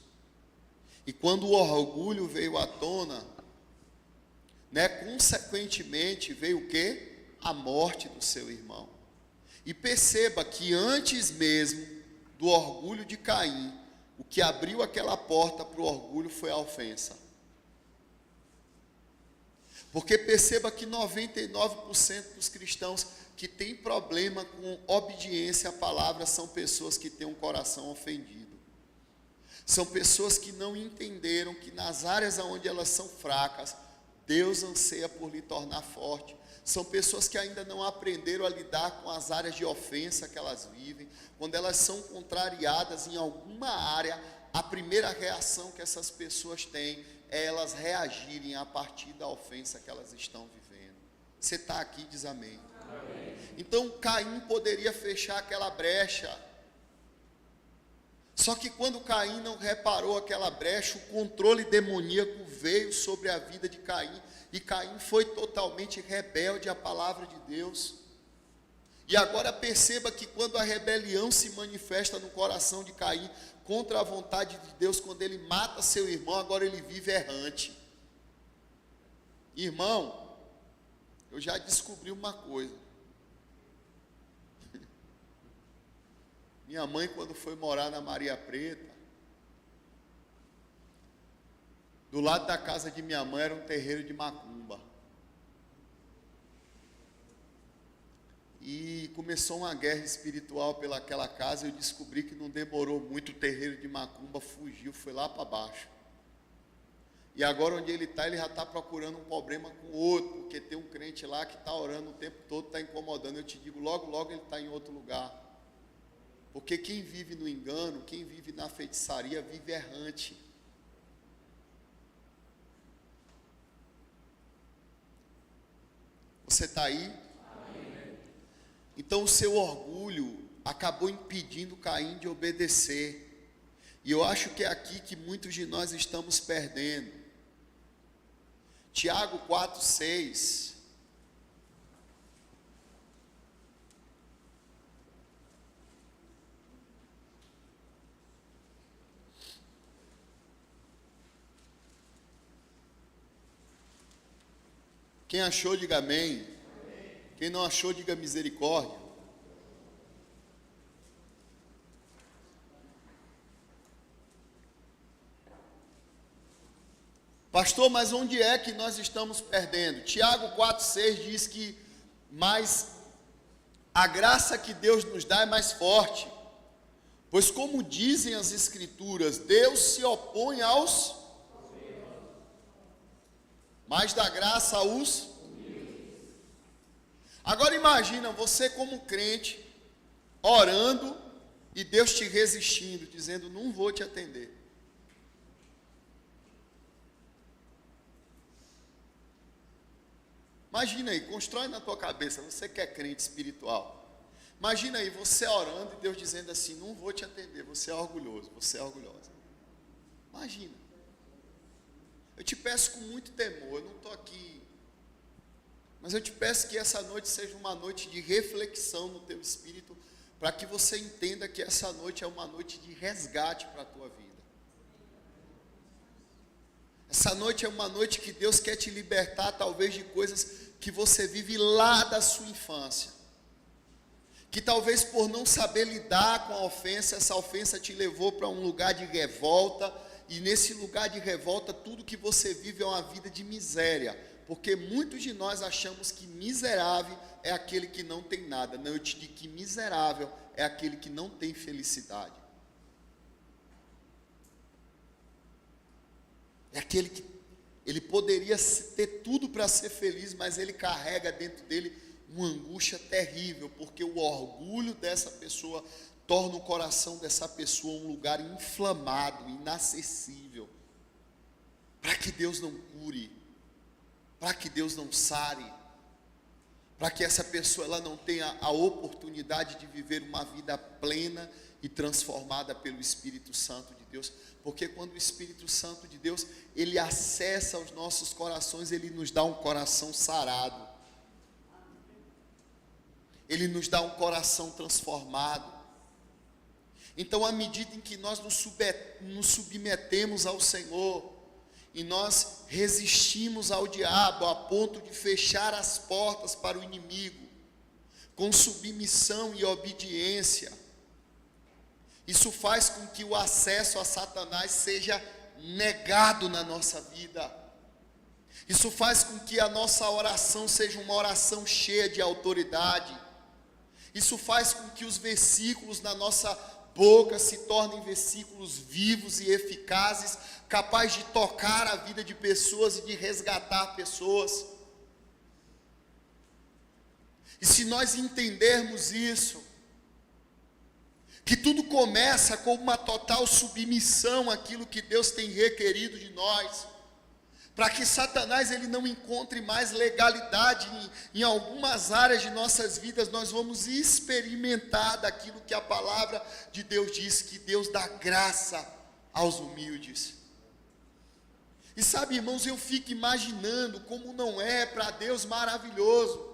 [SPEAKER 1] E quando o orgulho veio à tona, consequentemente veio o quê? A morte do seu irmão. E perceba que antes mesmo do orgulho de Caim, o que abriu aquela porta para o orgulho foi a ofensa. Porque perceba que 99% dos cristãos que têm problema com obediência à palavra são pessoas que têm um coração ofendido. São pessoas que não entenderam que nas áreas onde elas são fracas, Deus anseia por lhe tornar forte. São pessoas que ainda não aprenderam a lidar com as áreas de ofensa que elas vivem. Quando elas são contrariadas em alguma área, a primeira reação que essas pessoas têm é elas reagirem a partir da ofensa que elas estão vivendo. Você está aqui, diz amém. Amém. Então Caim poderia fechar aquela brecha. Só que quando Caim não reparou aquela brecha, o controle demoníaco veio sobre a vida de Caim. E Caim foi totalmente rebelde à palavra de Deus. E agora perceba que quando a rebelião se manifesta no coração de Caim contra a vontade de Deus, quando ele mata seu irmão, agora ele vive errante. Irmão, eu já descobri uma coisa. Minha mãe, quando foi morar na Maria Preta, do lado da casa de minha mãe era um terreiro de macumba. E começou uma guerra espiritual pelaquela casa. Eu descobri que não demorou muito, o terreiro de macumba fugiu, foi lá para baixo. E agora onde ele já está procurando um problema com o outro, porque tem um crente lá que está orando o tempo todo, está incomodando. Eu te digo, logo, logo ele está em outro lugar. Porque quem vive no engano, quem vive na feitiçaria, vive errante. Você está aí? Então o seu orgulho acabou impedindo Caim de obedecer. E eu acho que é aqui que muitos de nós estamos perdendo. Tiago 4:6. Quem achou, diga amém. Quem não achou, diga misericórdia. Pastor, mas onde é que nós estamos perdendo? Tiago 4,6 diz que mas a graça que Deus nos dá é mais forte. Pois como dizem as Escrituras, Deus se opõe aos, mas dá graça aos. Agora imagina você como crente, orando e Deus te resistindo, dizendo, não vou te atender. Imagina aí, constrói na tua cabeça, você que é crente espiritual. Imagina aí, você orando e Deus dizendo assim, não vou te atender, você é orgulhoso, você é orgulhosa. Imagina. Eu te peço com muito temor, eu não estou aqui, mas eu te peço que essa noite seja uma noite de reflexão no teu espírito, para que você entenda que essa noite é uma noite de resgate para a tua vida. Essa noite é uma noite que Deus quer te libertar, talvez de coisas que você vive lá da sua infância. Que talvez por não saber lidar com a ofensa, essa ofensa te levou para um lugar de revolta, e nesse lugar de revolta, tudo que você vive é uma vida de miséria, porque muitos de nós achamos que miserável é aquele que não tem nada. Não, eu te digo que miserável é aquele que não tem felicidade. É aquele que ele poderia ter tudo para ser feliz, mas ele carrega dentro dele uma angústia terrível, porque o orgulho dessa pessoa torna o coração dessa pessoa um lugar inflamado, inacessível, para que Deus não cure, para que Deus não sare, para que essa pessoa ela não tenha a oportunidade de viver uma vida plena e transformada pelo Espírito Santo de Deus, porque quando o Espírito Santo de Deus, ele acessa os nossos corações, ele nos dá um coração sarado, ele nos dá um coração transformado. Então, à medida em que nós nos submetemos ao Senhor, e nós resistimos ao diabo, a ponto de fechar as portas para o inimigo, com submissão e obediência, isso faz com que o acesso a Satanás seja negado na nossa vida. Isso faz com que a nossa oração seja uma oração cheia de autoridade. Isso faz com que os versículos na nossa boca se tornem versículos vivos e eficazes, capazes de tocar a vida de pessoas e de resgatar pessoas. E se nós entendermos isso, que tudo começa com uma total submissão àquilo que Deus tem requerido de nós, para que Satanás ele não encontre mais legalidade em algumas áreas de nossas vidas, nós vamos experimentar daquilo que a palavra de Deus diz, que Deus dá graça aos humildes. E sabe, irmãos, eu fico imaginando como não é para Deus maravilhoso,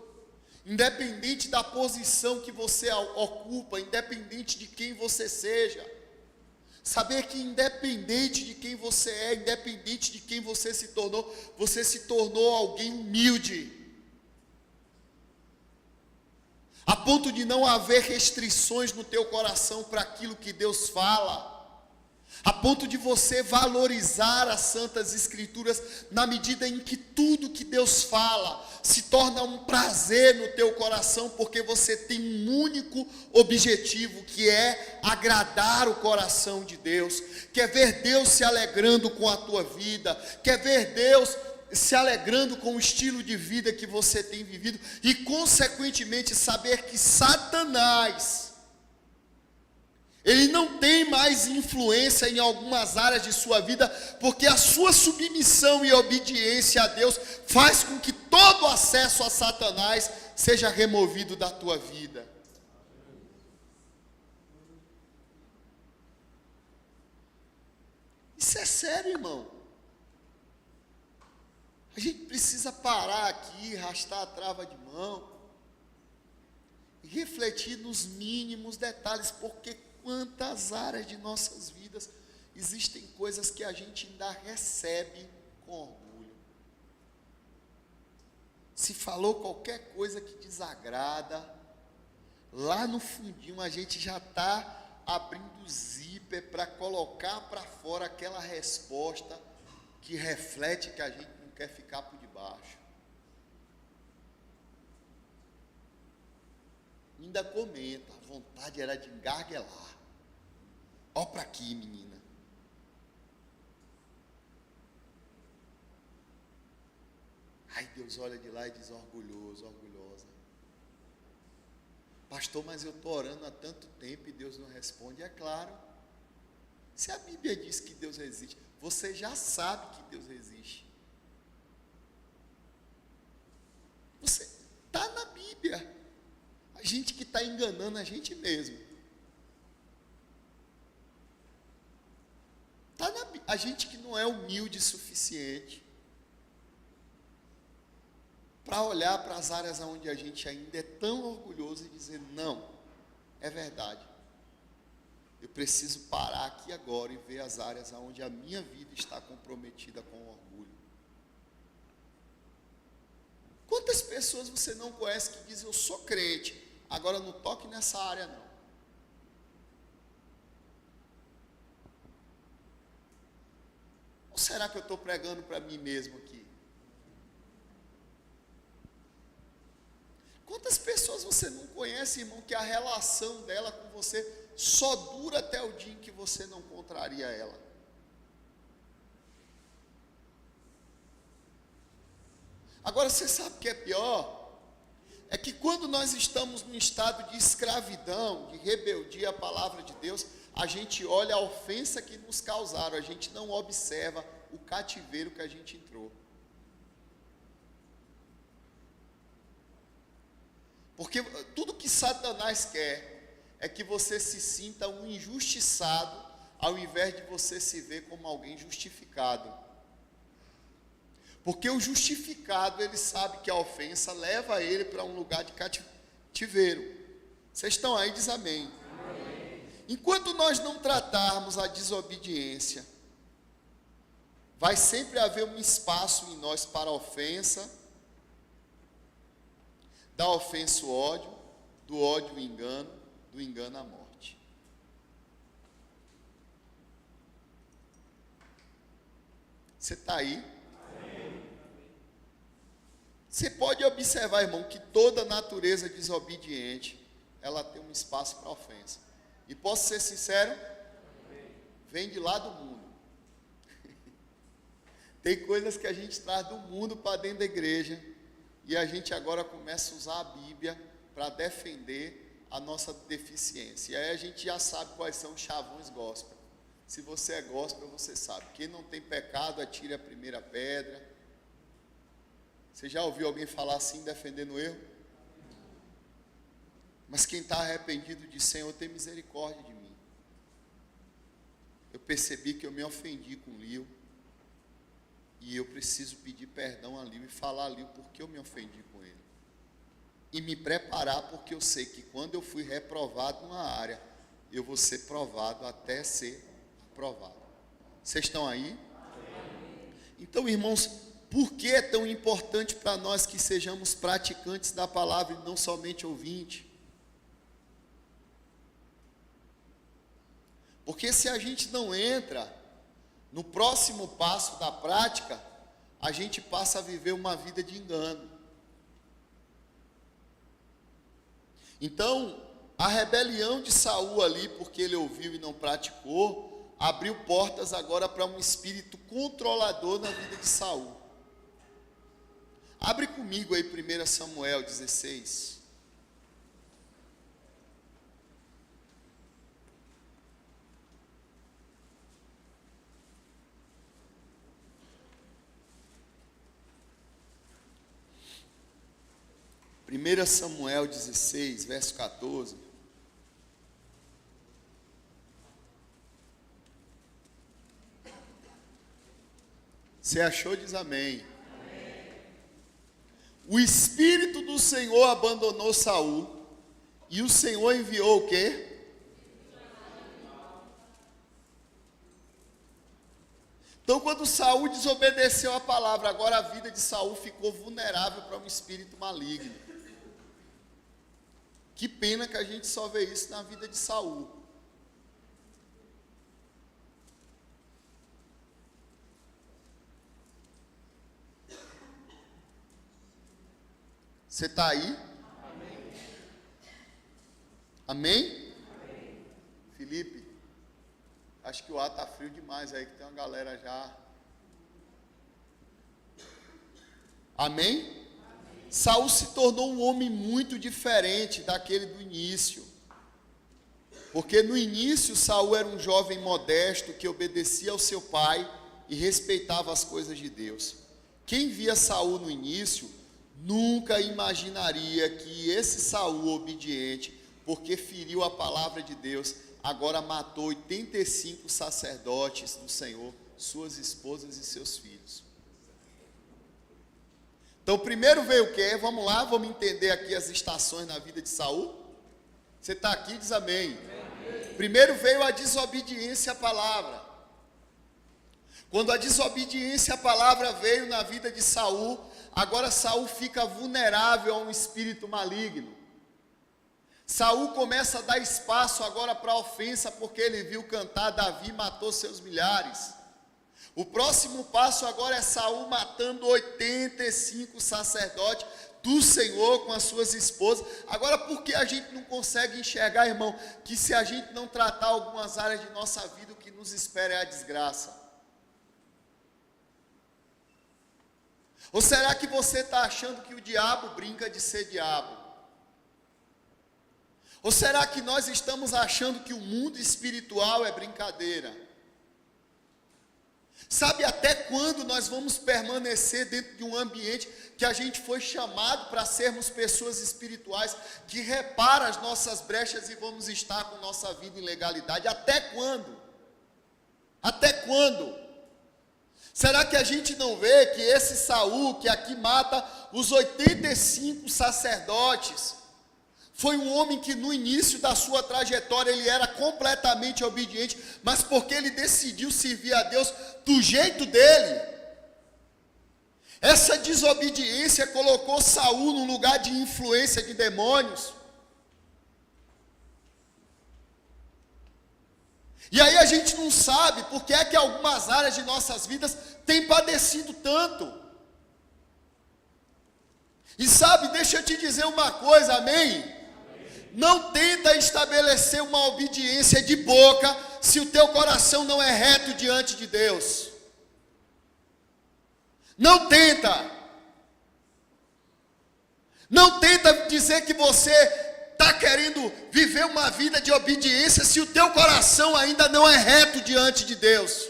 [SPEAKER 1] independente da posição que você ocupa, independente de quem você seja, saber que independente de quem você é, independente de quem você se tornou alguém humilde, a ponto de não haver restrições no teu coração para aquilo que Deus fala, a ponto de você valorizar as Santas Escrituras na medida em que tudo que Deus fala se torna um prazer no teu coração, porque você tem um único objetivo, que é agradar o coração de Deus, quer ver Deus se alegrando com a tua vida, quer ver Deus se alegrando com o estilo de vida que você tem vivido, e consequentemente saber que Satanás, ele não tem mais influência em algumas áreas de sua vida, porque a sua submissão e obediência a Deus faz com que todo acesso a Satanás seja removido da tua vida. Isso é sério, irmão. A gente precisa parar aqui, arrastar a trava de mão e refletir nos mínimos detalhes, porque quantas áreas de nossas vidas existem coisas que a gente ainda recebe com orgulho. Se falou qualquer coisa que desagrada, lá no fundinho a gente já está abrindo o zíper para colocar para fora aquela resposta que reflete que a gente não quer ficar por debaixo. Ainda comenta, a vontade era de engarguelar. Ó para aqui, menina. Aí Deus olha de lá e diz: orgulhoso, orgulhosa. Pastor, mas eu estou orando há tanto tempo e Deus não responde. É claro. Se a Bíblia diz que Deus existe, você já sabe que Deus existe. Você está na Bíblia. A gente que está enganando a gente mesmo. A gente que não é humilde o suficiente para olhar para as áreas onde a gente ainda é tão orgulhoso e dizer: não, é verdade. Eu preciso parar aqui agora e ver as áreas onde a minha vida está comprometida com orgulho. Quantas pessoas você não conhece que dizem: eu sou crente, agora não toque nessa área não. Ou será que eu estou pregando para mim mesmo aqui? Quantas pessoas você não conhece, irmão, que a relação dela com você só dura até o dia em que você não contraria ela? Agora, você sabe o que é pior? É que quando nós estamos num estado de escravidão, de rebeldia à palavra de Deus, a gente olha a ofensa que nos causaram, a gente não observa o cativeiro que a gente entrou. Porque tudo que Satanás quer é que você se sinta um injustiçado, ao invés de você se ver como alguém justificado. Porque o justificado, ele sabe que a ofensa leva ele para um lugar de cativeiro. Vocês estão aí, diz amém. Enquanto nós não tratarmos a desobediência, vai sempre haver um espaço em nós para a ofensa, da ofensa o ódio, do ódio o engano, do engano a morte. Você está aí? Você pode observar, irmão, que toda natureza desobediente, ela tem um espaço para ofensa. E posso ser sincero? Vem de lá do mundo. Tem coisas que a gente traz do mundo para dentro da igreja, e a gente agora começa a usar a Bíblia para defender a nossa deficiência. E aí a gente já sabe quais são os chavões gospel. Se você é gospel, você sabe. Quem não tem pecado, atire a primeira pedra. Você já ouviu alguém falar assim, defendendo o erro? Mas quem está arrependido diz: Senhor, tem misericórdia de mim. Eu percebi que eu me ofendi com o Lio, e eu preciso pedir perdão a Lio e falar a Lio porque eu me ofendi com ele. E me preparar, porque eu sei que quando eu fui reprovado numa área, eu vou ser provado até ser aprovado. Vocês estão aí? Então, irmãos, por que é tão importante para nós que sejamos praticantes da palavra e não somente ouvintes? Porque se a gente não entra no próximo passo da prática, a gente passa a viver uma vida de engano. Então, a rebelião de Saul ali, porque ele ouviu e não praticou, abriu portas agora para um espírito controlador na vida de Saul. Abre comigo aí 1 Samuel 16. Primeira Samuel 16, verso 14. Você achou? Diz amém. O Espírito do Senhor abandonou Saul, e o Senhor enviou o quê? Então, quando Saul desobedeceu a palavra, agora a vida de Saul ficou vulnerável para um espírito maligno. Que pena que a gente só vê isso na vida de Saul. Você está aí? Amém? Amém? Amém? Felipe, acho que o ar está frio demais aí, que tem uma galera já. Amém? Amém? Saul se tornou um homem muito diferente daquele do início. Porque no início Saul era um jovem modesto que obedecia ao seu pai e respeitava as coisas de Deus. Quem via Saul no início nunca imaginaria que esse Saul obediente, porque feriu a palavra de Deus, agora matou 85 sacerdotes do Senhor, suas esposas e seus filhos. Então primeiro veio o quê? Vamos lá, vamos entender aqui as estações na vida de Saul. Você está aqui, diz amém. Amém. Primeiro veio a desobediência à palavra. Quando a desobediência à palavra veio na vida de Saul, agora Saul fica vulnerável a um espírito maligno. Saul começa a dar espaço agora para a ofensa, porque ele viu cantar Davi matou seus milhares. O próximo passo agora é Saul matando 85 sacerdotes do Senhor com as suas esposas. Agora, por que a gente não consegue enxergar, irmão, que se a gente não tratar algumas áreas de nossa vida, o que nos espera é a desgraça? Ou será que você está achando que o diabo brinca de ser diabo? Ou será que nós estamos achando que o mundo espiritual é brincadeira? Sabe até quando nós vamos permanecer dentro de um ambiente que a gente foi chamado para sermos pessoas espirituais, que repara as nossas brechas e vamos estar com nossa vida em legalidade? Até quando? Até quando? Será que a gente não vê que esse Saul, que aqui mata os 85 sacerdotes, foi um homem que no início da sua trajetória ele era completamente obediente, mas porque ele decidiu servir a Deus do jeito dele, essa desobediência colocou Saul num lugar de influência de demônios. E aí a gente não sabe porque é que algumas áreas de nossas vidas têm padecido tanto. E sabe, deixa eu te dizer uma coisa, amém? Não tenta estabelecer uma obediência de boca se o teu coração não é reto diante de Deus. Não tenta. Não tenta dizer que você está querendo viver uma vida de obediência se o teu coração ainda não é reto diante de Deus.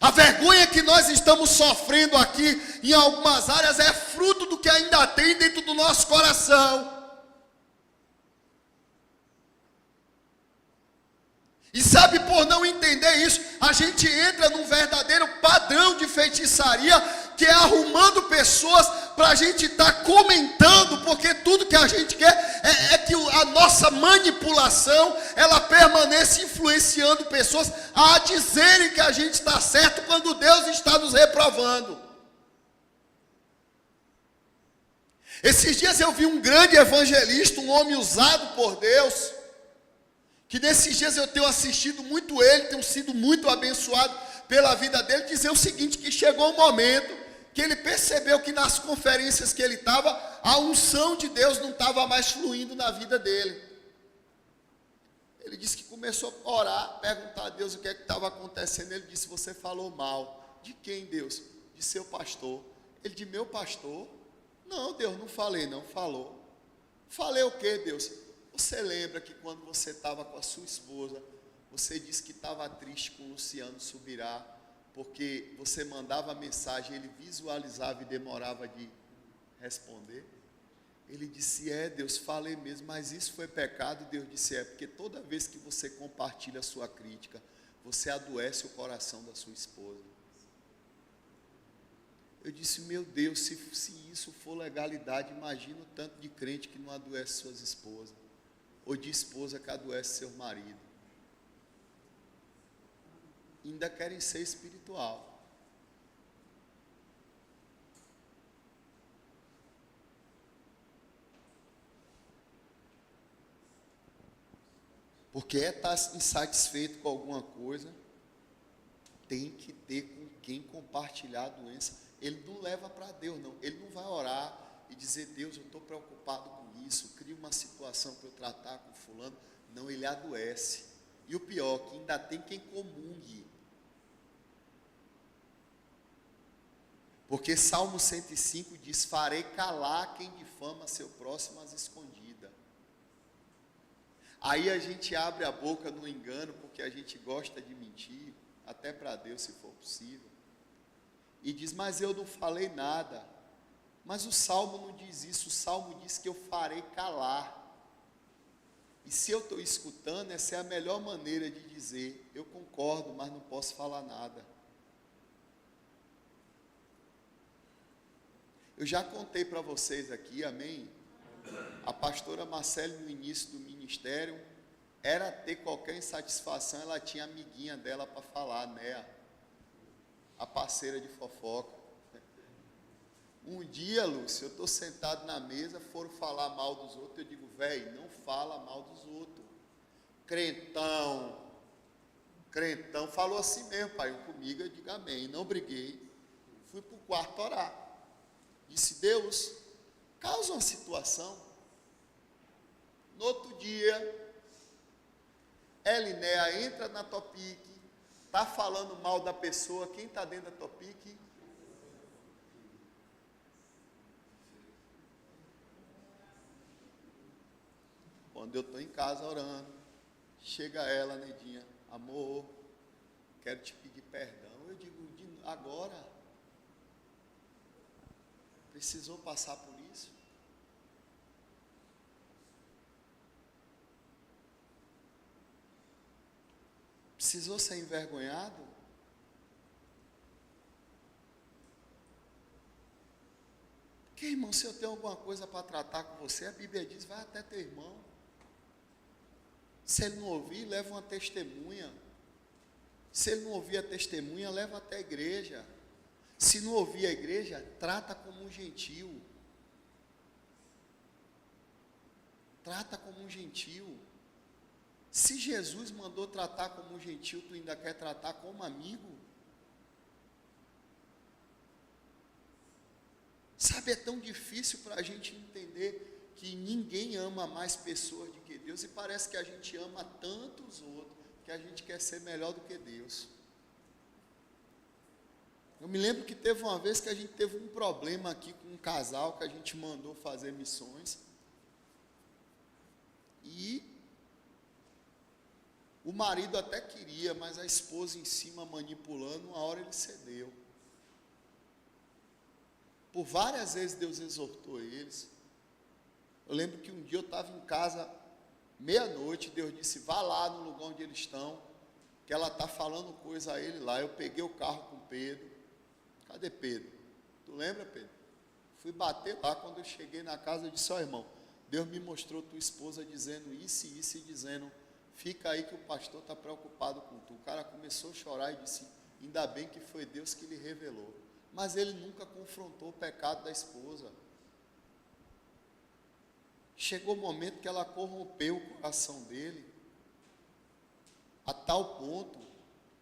[SPEAKER 1] A vergonha que nós estamos sofrendo aqui em algumas áreas é fruto do que ainda tem dentro do nosso coração. E sabe, por não entender isso, a gente entra num verdadeiro padrão de feitiçaria, que é arrumando pessoas para a gente estar comentando, porque tudo que a gente quer é que a nossa manipulação, ela permaneça influenciando pessoas a dizerem que a gente está certo quando Deus está nos reprovando. Esses dias eu vi um grande evangelista, um homem usado por Deus, que nesses dias eu tenho assistido muito ele, tenho sido muito abençoado pela vida dele, dizer o seguinte, que chegou um momento que ele percebeu que nas conferências que ele estava, a unção de Deus não estava mais fluindo na vida dele. Ele disse que começou a orar, perguntar a Deus o que é que estava acontecendo. Ele disse, você falou mal. De quem, Deus? De seu pastor. Ele, de meu pastor? Não, Deus, não falei não, falou. Falei o quê, Deus? Você lembra que quando você estava com a sua esposa, você disse que estava triste com o Luciano Subirá, porque você mandava mensagem, ele visualizava e demorava de responder? Ele disse, Deus, falei mesmo, mas isso foi pecado? Deus disse, porque toda vez que você compartilha a sua crítica, você adoece o coração da sua esposa. Eu disse, meu Deus, se isso for legalidade, imagina o tanto de crente que não adoece suas esposas, ou de esposa que adoece seu marido. Ainda querem ser espiritual. Porque estar insatisfeito com alguma coisa, tem que ter com quem compartilhar a doença. Ele não leva para Deus, não. Ele não vai orar e dizer, Deus, eu estou preocupado com isso, cria uma situação para eu tratar com fulano. Não, ele adoece. E o pior, que ainda tem quem comungue. Porque Salmo 105 diz, farei calar quem difama seu próximo às escondidas. Aí a gente abre a boca no engano, porque a gente gosta de mentir, até para Deus, se for possível. E diz, mas eu não falei nada. Mas o Salmo não diz isso, o Salmo diz que eu farei calar. E se eu estou escutando, essa é a melhor maneira de dizer, eu concordo, mas não posso falar nada. Eu já contei para vocês aqui, amém? A pastora Marcele, no início do ministério, era ter qualquer insatisfação, ela tinha a amiguinha dela para falar, né? A parceira de fofoca. Um dia, Lúcio, eu estou sentado na mesa, foram falar mal dos outros, eu digo, velho, não fala mal dos outros. Crentão, falou assim mesmo, pai, comigo, eu digo amém, não briguei. Fui para o quarto orar. Disse, Deus, causa uma situação. No outro dia, Elinéa entra na Topic, está falando mal da pessoa, quem está dentro da Topic? Quando eu estou em casa orando, chega ela, Nedinha, amor, quero te pedir perdão. Eu digo, agora? Precisou passar por isso? Precisou ser envergonhado? Porque, irmão, se eu tenho alguma coisa para tratar com você, a Bíblia diz, vai até teu irmão. Se ele não ouvir, leva uma testemunha. Se ele não ouvir a testemunha, leva até a igreja. Se não ouvir a igreja, trata como um gentil. Trata como um gentil. Se Jesus mandou tratar como um gentil, tu ainda quer tratar como amigo? Sabe, é tão difícil para a gente entender que ninguém ama mais pessoas do que Deus, e parece que a gente ama tanto os outros, que a gente quer ser melhor do que Deus. Eu me lembro que teve uma vez que a gente teve um problema aqui com um casal que a gente mandou fazer missões. E o marido até queria, mas a esposa em cima manipulando, uma hora ele cedeu. Por várias vezes Deus exortou eles. Eu lembro que um dia eu estava em casa, meia-noite, Deus disse, vá lá no lugar onde eles estão, que ela está falando coisa a ele lá. Eu peguei o carro com Pedro. Cadê Pedro? Tu lembra, Pedro? Fui bater lá, quando eu cheguei na casa, eu disse, ó irmão, Deus me mostrou tua esposa dizendo isso e isso, e dizendo, fica aí que o pastor está preocupado com tu. O cara começou a chorar e disse, ainda bem que foi Deus que lhe revelou. Mas ele nunca confrontou o pecado da esposa. chegou o momento que ela corrompeu o coração dele, a tal ponto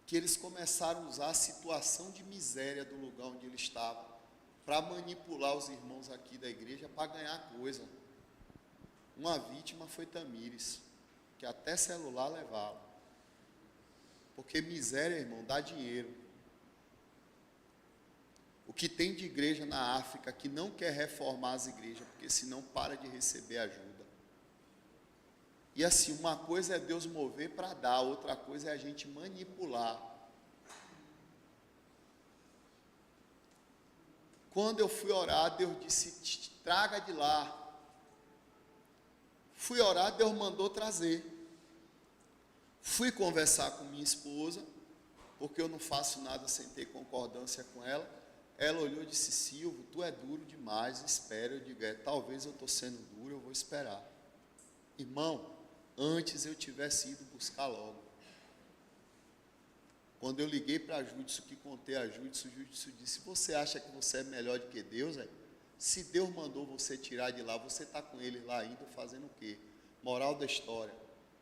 [SPEAKER 1] que eles começaram a usar a situação de miséria do lugar onde ele estava para manipular os irmãos aqui da igreja para ganhar coisa. Uma vítima foi Tamires, que até celular levava. Porque miséria, irmão, dá dinheiro. O que tem de igreja na África que não quer reformar as igrejas, porque senão para de receber ajuda. E assim, uma coisa é Deus mover para dar, outra coisa é a gente manipular. Quando eu fui orar, Deus disse, traga de lá. Fui orar, Deus mandou trazer. Fui conversar com minha esposa, porque eu não faço nada sem ter concordância com ela. Ela olhou e disse, Silvio, tu é duro demais, espera. Eu digo, talvez eu estou sendo duro, eu vou esperar. Irmão, antes eu tivesse ido buscar logo. Quando eu liguei para a Júdice, que contei a Júdice, o Júdice disse, você acha que você é melhor do que Deus? Se Deus mandou você tirar de lá, você está com ele lá ainda fazendo o quê? Moral da história.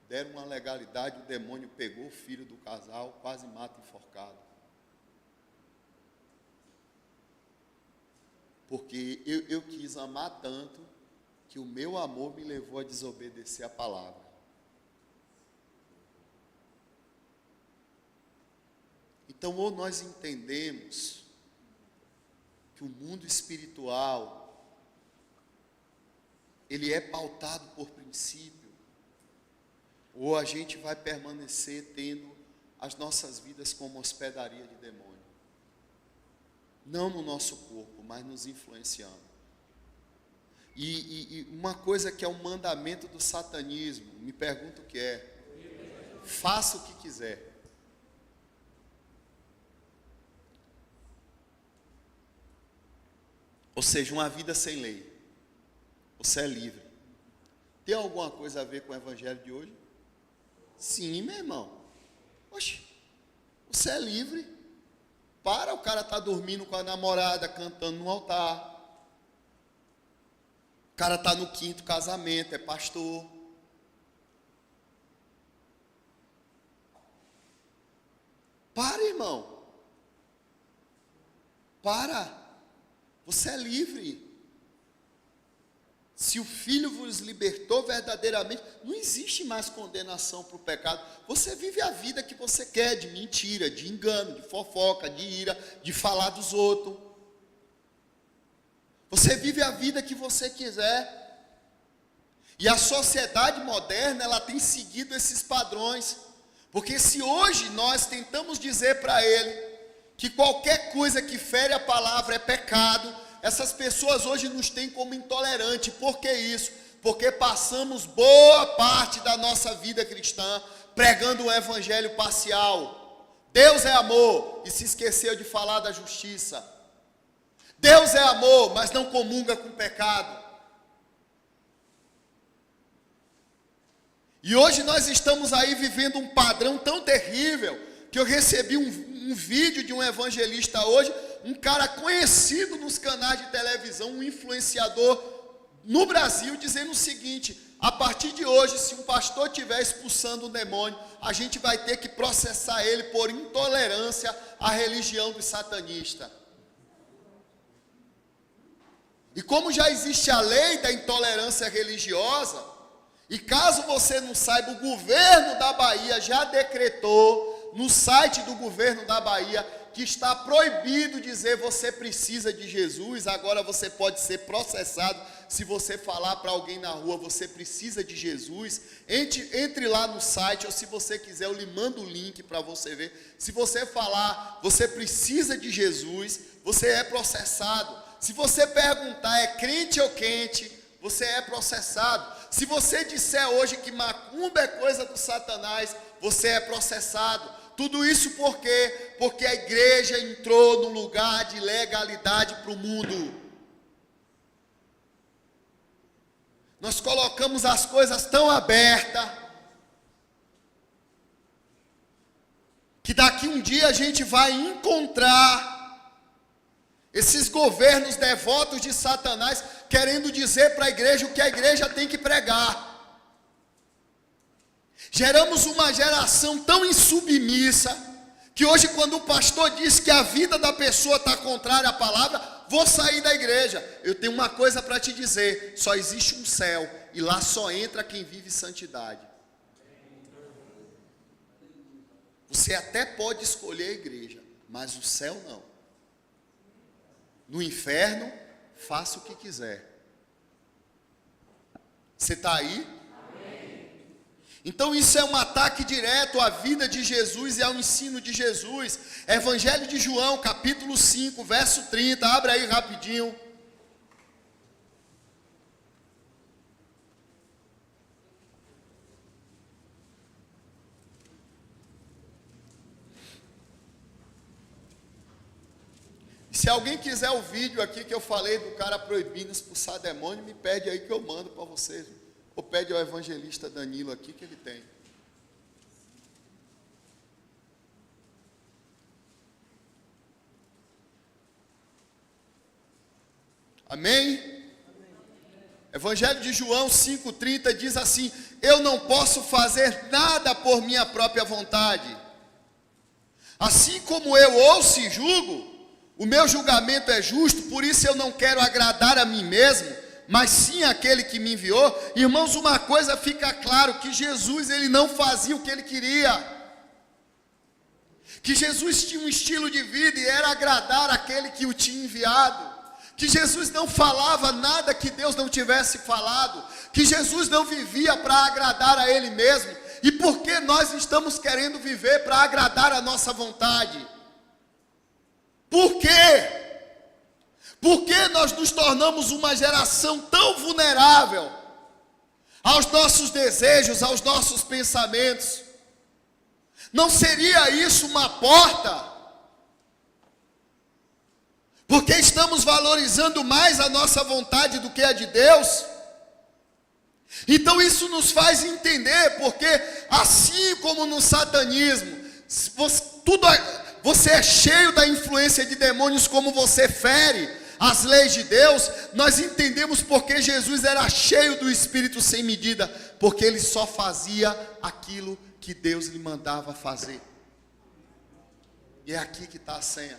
[SPEAKER 1] Deram uma legalidade, o demônio pegou o filho do casal, quase mata enforcado. Porque eu quis amar tanto, que o meu amor me levou a desobedecer a palavra. Então, ou nós entendemos que o mundo espiritual, ele é pautado por princípio, ou a gente vai permanecer tendo as nossas vidas como hospedaria de demônio. Não no nosso corpo, mas nos influenciando. E uma coisa que é um mandamento do satanismo, me pergunto o que é. Faça o que quiser. Ou seja, uma vida sem lei. Você é livre. Tem alguma coisa a ver com o evangelho de hoje? Sim, meu irmão. Oxe, você é livre. Para, o cara está dormindo com a namorada, cantando no altar. O cara está no 5º casamento, é pastor. Para, irmão. Para. Você é livre. Se o Filho vos libertou verdadeiramente, não existe mais condenação para o pecado. Você vive a vida que você quer, de mentira, de engano, de fofoca, de ira, de falar dos outros. Você vive a vida que você quiser. E a sociedade moderna, ela tem seguido esses padrões. Porque se hoje nós tentamos dizer para ele que qualquer coisa que fere a palavra é pecado, essas pessoas hoje nos têm como intolerante. Por que isso? Porque passamos boa parte da nossa vida cristã pregando um evangelho parcial. Deus é amor e se esqueceu de falar da justiça. Deus é amor, mas não comunga com o pecado. E hoje nós estamos aí vivendo um padrão tão terrível, que eu recebi um vídeo de um evangelista hoje, um cara conhecido nos canais de televisão, um influenciador no Brasil, dizendo o seguinte: a partir de hoje, se um pastor estiver expulsando um demônio, a gente vai ter que processar ele por intolerância à religião dos satanistas. E como já existe a lei da intolerância religiosa, e caso você não saiba, o governo da Bahia já decretou no site do governo da Bahia que está proibido dizer você precisa de Jesus. Agora você pode ser processado se você falar para alguém na rua você precisa de Jesus. Entre lá no site, ou se você quiser eu lhe mando o link para você ver. Se você falar você precisa de Jesus, você é processado. Se você perguntar é crente ou quente, você é processado. Se você disser hoje que macumba é coisa do Satanás, você é processado. Tudo isso por quê? Porque a igreja entrou no lugar de legalidade para o mundo. Nós colocamos as coisas tão abertas, que daqui um dia a gente vai encontrar Esses governos devotos de Satanás querendo dizer para a igreja o que a igreja tem que pregar. Geramos uma geração tão insubmissa, que hoje quando o pastor diz que a vida da pessoa está contrária à palavra, vou sair da igreja. Eu tenho uma coisa para te dizer, só existe um céu, e lá só entra quem vive santidade. Você até pode escolher a igreja, mas o céu não. No inferno, faça o que quiser. Você está aí? Então isso é um ataque direto à vida de Jesus e ao ensino de Jesus. Evangelho de João, capítulo 5, verso 30, abre aí rapidinho. Se alguém quiser o vídeo aqui que eu falei do cara proibindo expulsar demônio, me pede aí que eu mando para vocês. Ou pede ao evangelista Danilo aqui que ele tem. Amém? Evangelho de João 5,30 diz assim: eu não posso fazer nada por minha própria vontade. Assim como eu ouço e julgo, o meu julgamento é justo, por isso eu não quero agradar a mim mesmo, mas sim aquele que me enviou. Irmãos, uma coisa fica claro, que Jesus ele não fazia o que ele queria. Que Jesus tinha um estilo de vida e era agradar aquele que o tinha enviado. Que Jesus não falava nada que Deus não tivesse falado. Que Jesus não vivia para agradar a Ele mesmo. E por que nós estamos querendo viver para agradar a nossa vontade? Por quê? Por que nós nos tornamos uma geração tão vulnerável aos nossos desejos, aos nossos pensamentos? Não seria isso uma porta? Porque estamos valorizando mais a nossa vontade do que a de Deus? Então isso nos faz entender, porque assim como no satanismo, você é cheio da influência de demônios, como você fere as leis de Deus, nós entendemos porque Jesus era cheio do Espírito sem medida, porque ele só fazia aquilo que Deus lhe mandava fazer. E é aqui que está a senha.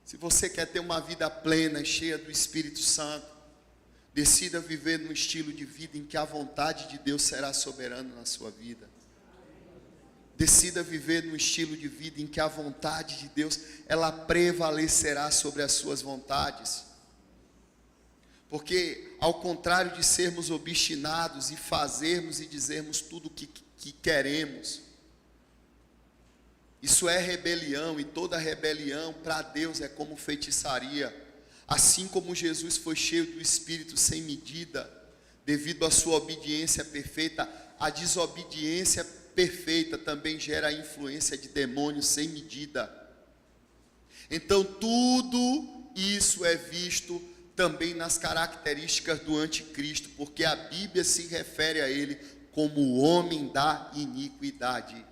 [SPEAKER 1] Se você quer ter uma vida plena, cheia do Espírito Santo, decida viver num estilo de vida em que a vontade de Deus será soberana na sua vida. Decida viver num estilo de vida em que a vontade de Deus, ela prevalecerá sobre as suas vontades. Porque, ao contrário de sermos obstinados e fazermos e dizermos tudo o que queremos, isso é rebelião, e toda rebelião para Deus é como feitiçaria. Assim como Jesus foi cheio do Espírito sem medida, devido à sua obediência perfeita, a desobediência perfeita também gera a influência de demônios sem medida. Então tudo isso é visto também nas características do anticristo, porque a Bíblia se refere a ele como o homem da iniquidade.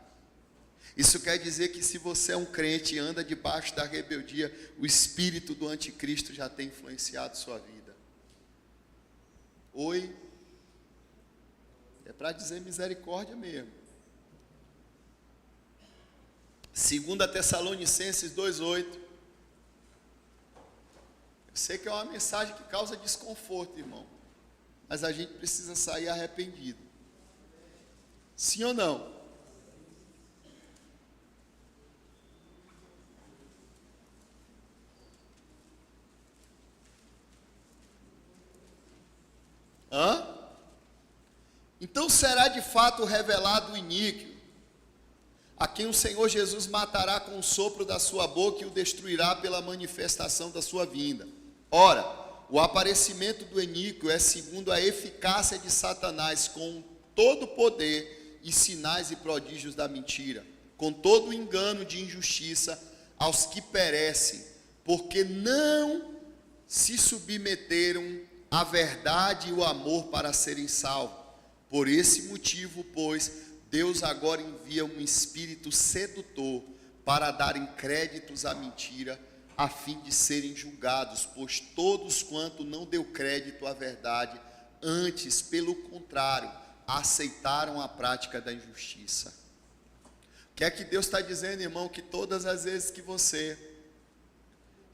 [SPEAKER 1] Isso quer dizer que se você é um crente e anda debaixo da rebeldia, o espírito do anticristo já tem influenciado sua vida. Oi? É para dizer misericórdia mesmo. 2 Tessalonicenses 2,8. Eu sei que é uma mensagem que causa desconforto, irmão, mas a gente precisa sair arrependido. Sim ou não? Então será de fato revelado o iníquo, a quem o Senhor Jesus matará com o sopro da sua boca e o destruirá pela manifestação da sua vinda. Ora, o aparecimento do iníquo é segundo a eficácia de Satanás, com todo o poder e sinais e prodígios da mentira, com todo o engano de injustiça aos que perecem, porque não se submeteram à verdade e o amor para serem salvos. Por esse motivo, pois, Deus agora envia um espírito sedutor para darem créditos à mentira, a fim de serem julgados, pois todos quanto não deu crédito à verdade, antes, pelo contrário, aceitaram a prática da injustiça. O que é que Deus está dizendo, irmão? Que todas as vezes que você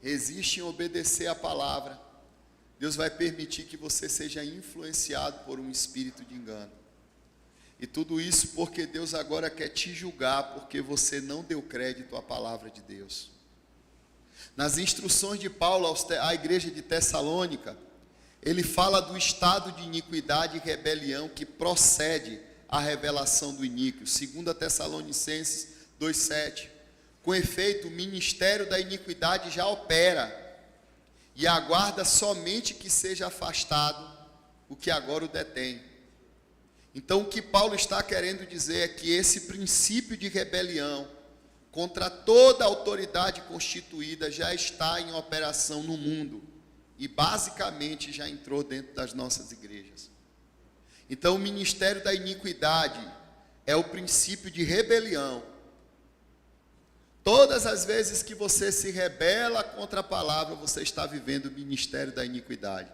[SPEAKER 1] resiste em obedecer a palavra, Deus vai permitir que você seja influenciado por um espírito de engano. E tudo isso porque Deus agora quer te julgar, porque você não deu crédito à palavra de Deus. Nas instruções de Paulo à igreja de Tessalônica, ele fala do estado de iniquidade e rebelião que procede à revelação do iníquo. 2 Tessalonicenses 2,7. Com efeito, o ministério da iniquidade já opera e aguarda somente que seja afastado o que agora o detém. Então, o que Paulo está querendo dizer é que esse princípio de rebelião contra toda a autoridade constituída já está em operação no mundo e basicamente já entrou dentro das nossas igrejas. Então, o ministério da iniquidade é o princípio de rebelião. Todas as vezes que você se rebela contra a palavra, você está vivendo o ministério da iniquidade.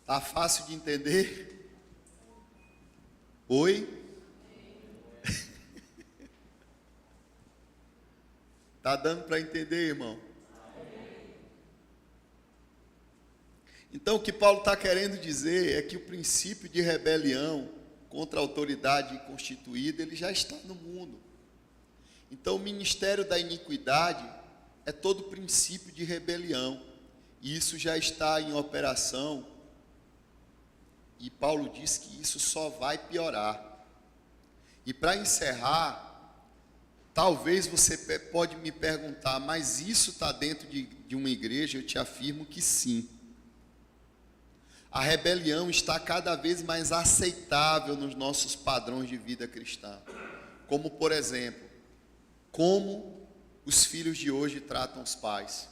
[SPEAKER 1] Tá fácil de entender? Oi? Tá dando para entender, irmão? Então, o que Paulo está querendo dizer é que o princípio de rebelião contra a autoridade constituída, ele já está no mundo. Então, o ministério da iniquidade é todo princípio de rebelião, e isso já está em operação, e Paulo diz que isso só vai piorar. E para encerrar, talvez você pode me perguntar, mas isso está dentro de uma igreja? Eu te afirmo que sim. A rebelião está cada vez mais aceitável nos nossos padrões de vida cristã. Como, por exemplo, como os filhos de hoje tratam os pais.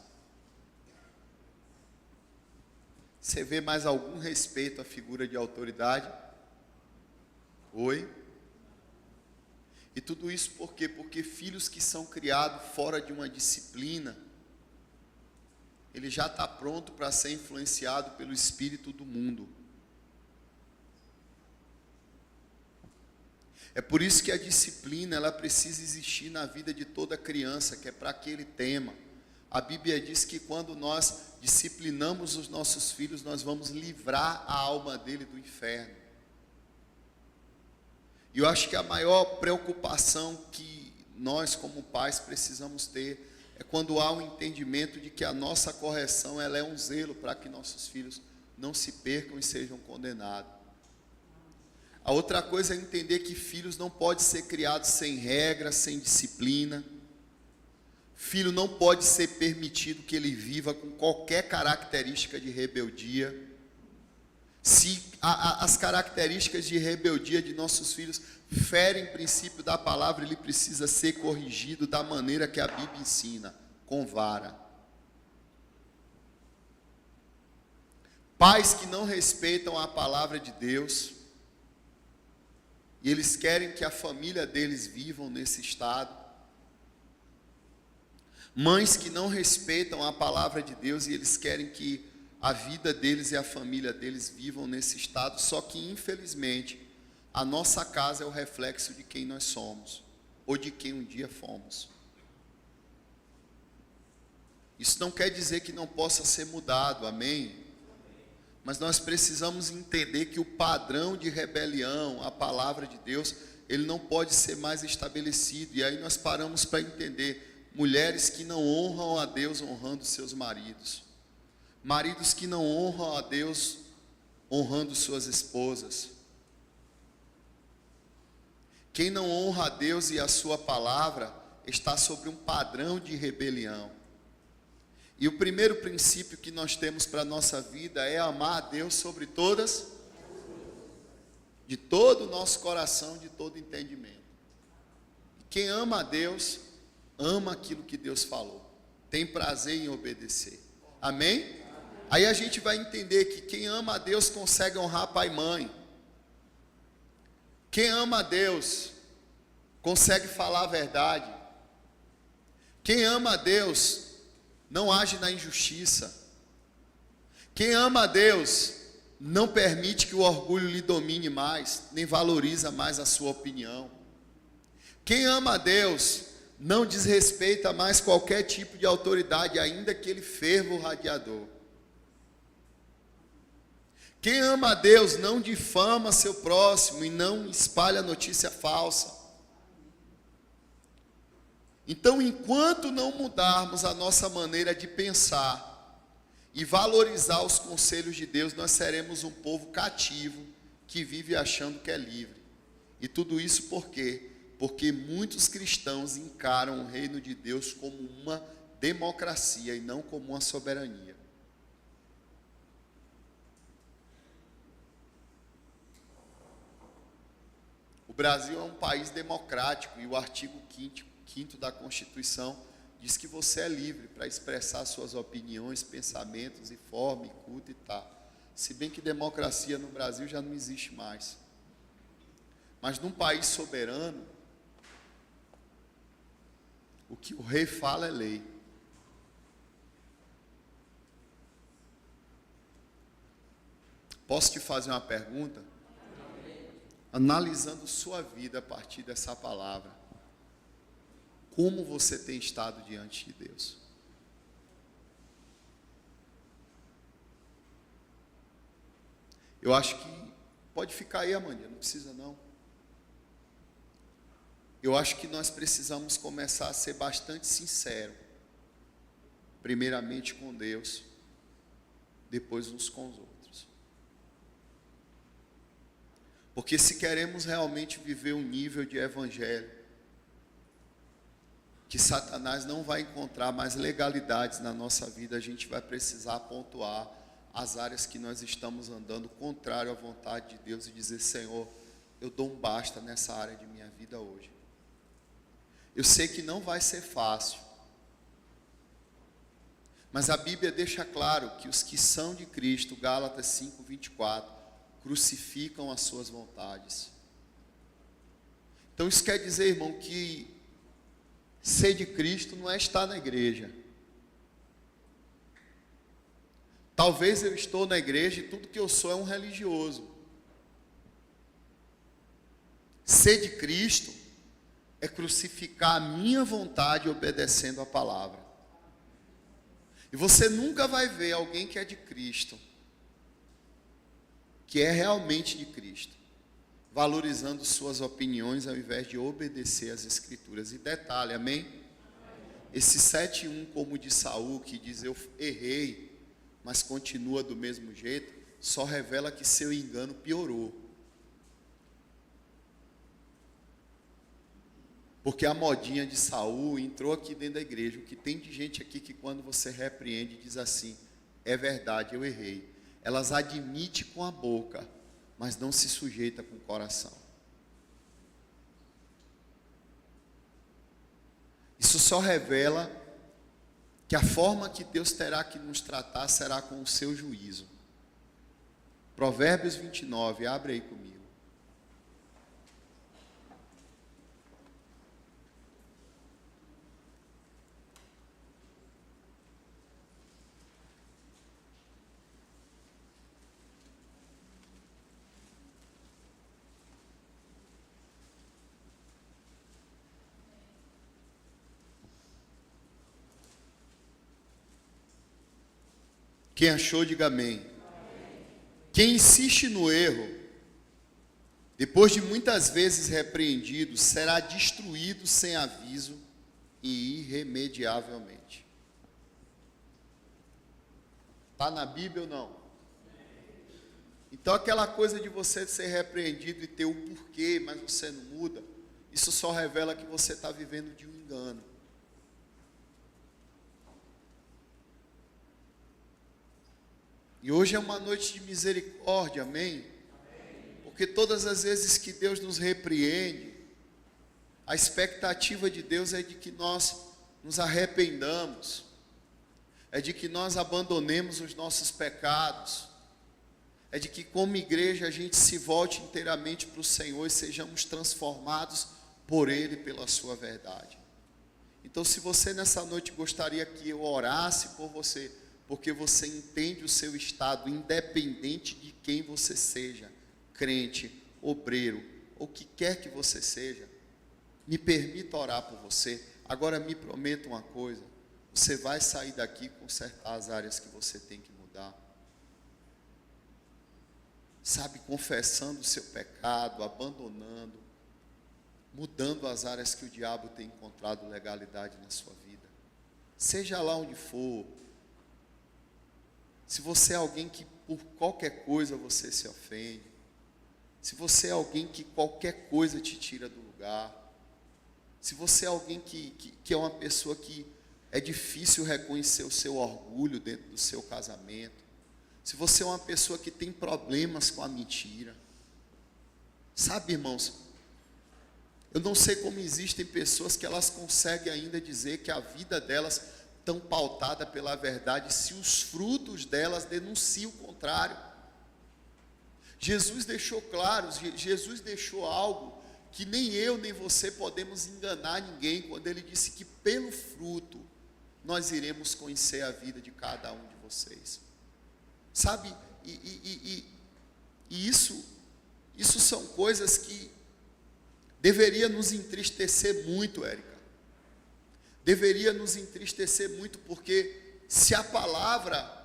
[SPEAKER 1] Você vê mais algum respeito à figura de autoridade? Oi? E tudo isso por quê? Porque filhos que são criados fora de uma disciplina, ele já está pronto para ser influenciado pelo espírito do mundo. É por isso que a disciplina, ela precisa existir na vida de toda criança, que é para aquele tema. A Bíblia diz que quando nós disciplinamos os nossos filhos, nós vamos livrar a alma dele do inferno. E eu acho que a maior preocupação que nós como pais precisamos ter é quando há um entendimento de que a nossa correção, ela é um zelo para que nossos filhos não se percam e sejam condenados. A outra coisa é entender que filhos não podem ser criados sem regra, sem disciplina. Filho não pode ser permitido que ele viva com qualquer característica de rebeldia. Se as características de rebeldia de nossos filhos ferem o princípio da palavra, ele precisa ser corrigido da maneira que a Bíblia ensina, com vara. Pais que não respeitam a palavra de Deus, e eles querem que a família deles vivam nesse estado. Mães que não respeitam a palavra de Deus e eles querem que a vida deles e a família deles vivam nesse estado, só que infelizmente a nossa casa é o reflexo de quem nós somos, ou de quem um dia fomos. Isso não quer dizer que não possa ser mudado, amém? Mas nós precisamos entender que o padrão de rebelião à palavra de Deus, ele não pode ser mais estabelecido. E aí nós paramos para entender, mulheres que não honram a Deus honrando seus maridos. Maridos que não honram a Deus honrando suas esposas. Quem não honra a Deus e a sua palavra está sobre um padrão de rebelião. E o primeiro princípio que nós temos para a nossa vida é amar a Deus sobre todas, de todo o nosso coração, de todo entendimento. Quem ama a Deus, ama aquilo que Deus falou, tem prazer em obedecer. Amém? Aí a gente vai entender que quem ama a Deus consegue honrar pai e mãe. Quem ama a Deus consegue falar a verdade. Quem ama a Deus não age na injustiça. Quem ama a Deus não permite que o orgulho lhe domine mais, nem valoriza mais a sua opinião. Quem ama a Deus não desrespeita mais qualquer tipo de autoridade, ainda que ele ferva o radiador. Quem ama a Deus não difama seu próximo e não espalha notícia falsa. Então, enquanto não mudarmos a nossa maneira de pensar e valorizar os conselhos de Deus, nós seremos um povo cativo que vive achando que é livre. E tudo isso por quê? Porque muitos cristãos encaram o reino de Deus como uma democracia e não como uma soberania. O Brasil é um país democrático e o artigo 5º da Constituição diz que você é livre para expressar suas opiniões, pensamentos, e forma, e culto e tal. Se bem que democracia no Brasil já não existe mais. Mas num país soberano, o que o rei fala é lei. Posso te fazer uma pergunta? Analisando sua vida a partir dessa palavra, como você tem estado diante de Deus? Eu acho que pode ficar aí, Amanda, não precisa não. Eu acho que nós precisamos começar a ser bastante sincero, primeiramente com Deus, depois uns com os outros. Porque se queremos realmente viver um nível de evangelho, que Satanás não vai encontrar mais legalidades na nossa vida, a gente vai precisar pontuar as áreas que nós estamos andando contrário à vontade de Deus e dizer: Senhor, eu dou um basta nessa área de minha vida hoje. Eu sei que não vai ser fácil, mas a Bíblia deixa claro que os que são de Cristo, Gálatas 5:24, crucificam as suas vontades. Então isso quer dizer, irmão, que ser de Cristo não é estar na igreja. Talvez eu estou na igreja e tudo que eu sou é um religioso. Ser de Cristo é crucificar a minha vontade obedecendo a palavra. E você nunca vai ver alguém que é de Cristo, que é realmente de Cristo, valorizando suas opiniões ao invés de obedecer às Escrituras. E detalhe, amém? Esse 7:1, como de Saul, que diz: eu errei, mas continua do mesmo jeito, só revela que seu engano piorou. Porque a modinha de Saul entrou aqui dentro da igreja. O que tem de gente aqui que quando você repreende diz assim: é verdade, eu errei. Elas admitem com a boca, mas não se sujeita com o coração. Isso só revela que a forma que Deus terá que nos tratar será com o seu juízo. Provérbios 29, abre aí comigo. Quem achou, diga amém. Quem insiste no erro, depois de muitas vezes repreendido, será destruído sem aviso e irremediavelmente. Está na Bíblia ou não? Então aquela coisa de você ser repreendido e ter o porquê, mas você não muda, isso só revela que você está vivendo de um engano. E hoje é uma noite de misericórdia, amém? Porque todas as vezes que Deus nos repreende, a expectativa de Deus é de que nós nos arrependamos, é de que nós abandonemos os nossos pecados, é de que como igreja a gente se volte inteiramente para o Senhor e sejamos transformados por Ele, pela sua verdade. Então, se você nessa noite gostaria que eu orasse por você, porque você entende o seu estado, independente de quem você seja, crente, obreiro, ou o que quer que você seja, me permita orar por você. Agora me prometa uma coisa, você vai sair daqui e consertar as áreas que você tem que mudar. Sabe, confessando o seu pecado, abandonando, mudando as áreas que o diabo tem encontrado legalidade na sua vida. Seja lá onde for. Se você é alguém que por qualquer coisa você se ofende, se você é alguém que qualquer coisa te tira do lugar, se você é alguém que é uma pessoa que é difícil reconhecer o seu orgulho dentro do seu casamento, se você é uma pessoa que tem problemas com a mentira, sabe, irmãos, eu não sei como existem pessoas que elas conseguem ainda dizer que a vida delas estão pautada pela verdade, se os frutos delas denunciam o contrário. Jesus deixou claro, Jesus deixou algo que nem eu nem você podemos enganar ninguém, quando ele disse que pelo fruto nós iremos conhecer a vida de cada um de vocês. Sabe, e isso são coisas que deveria nos entristecer muito, Érica. Deveria nos entristecer muito, porque se a palavra,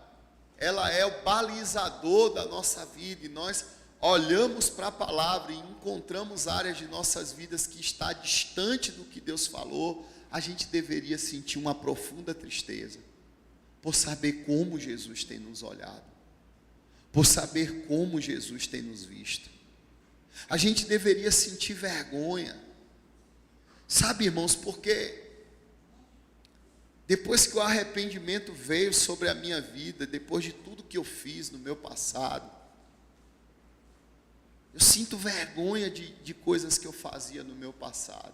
[SPEAKER 1] ela é o balizador da nossa vida, e nós olhamos para a palavra e encontramos áreas de nossas vidas que está distante do que Deus falou, a gente deveria sentir uma profunda tristeza, por saber como Jesus tem nos olhado, por saber como Jesus tem nos visto. A gente deveria sentir vergonha, sabe, irmãos, porque depois que o arrependimento veio sobre a minha vida, depois de tudo que eu fiz no meu passado, eu sinto vergonha de coisas que eu fazia no meu passado.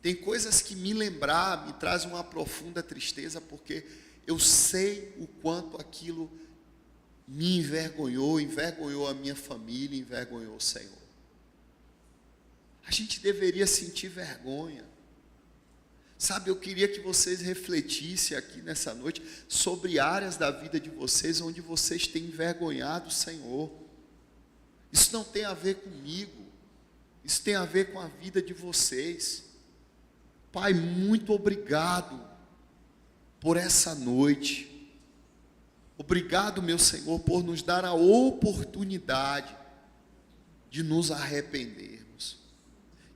[SPEAKER 1] Tem coisas que me traz uma profunda tristeza, porque eu sei o quanto aquilo me envergonhou a minha família, envergonhou o Senhor. A gente deveria sentir vergonha. Sabe, eu queria que vocês refletissem aqui nessa noite sobre áreas da vida de vocês onde vocês têm envergonhado o Senhor. Isso não tem a ver comigo, isso tem a ver com a vida de vocês. Pai, muito obrigado por essa noite. Obrigado, meu Senhor, por nos dar a oportunidade de nos arrependermos,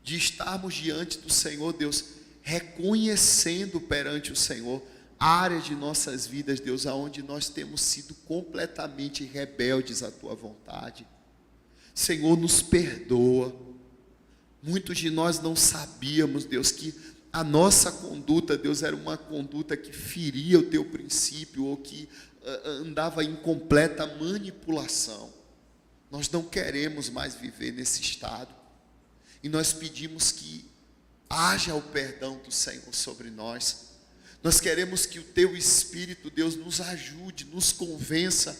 [SPEAKER 1] de estarmos diante do Senhor, Deus, reconhecendo perante o Senhor áreas de nossas vidas, Deus, aonde nós temos sido completamente rebeldes à Tua vontade. Senhor, nos perdoa. Muitos de nós não sabíamos, Deus, que a nossa conduta, Deus, era uma conduta que feria o Teu princípio, ou que andava em completa manipulação. Nós não queremos mais viver nesse estado, e nós pedimos que haja o perdão do Senhor sobre nós. Nós queremos que o Teu Espírito, Deus, nos ajude, nos convença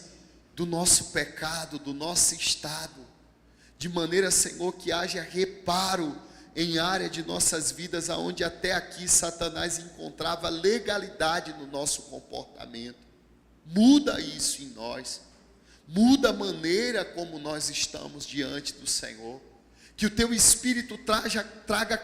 [SPEAKER 1] do nosso pecado, do nosso estado, de maneira, Senhor, que haja reparo em área de nossas vidas, aonde até aqui Satanás encontrava legalidade no nosso comportamento. Muda isso em nós, muda a maneira como nós estamos diante do Senhor, que o Teu Espírito traga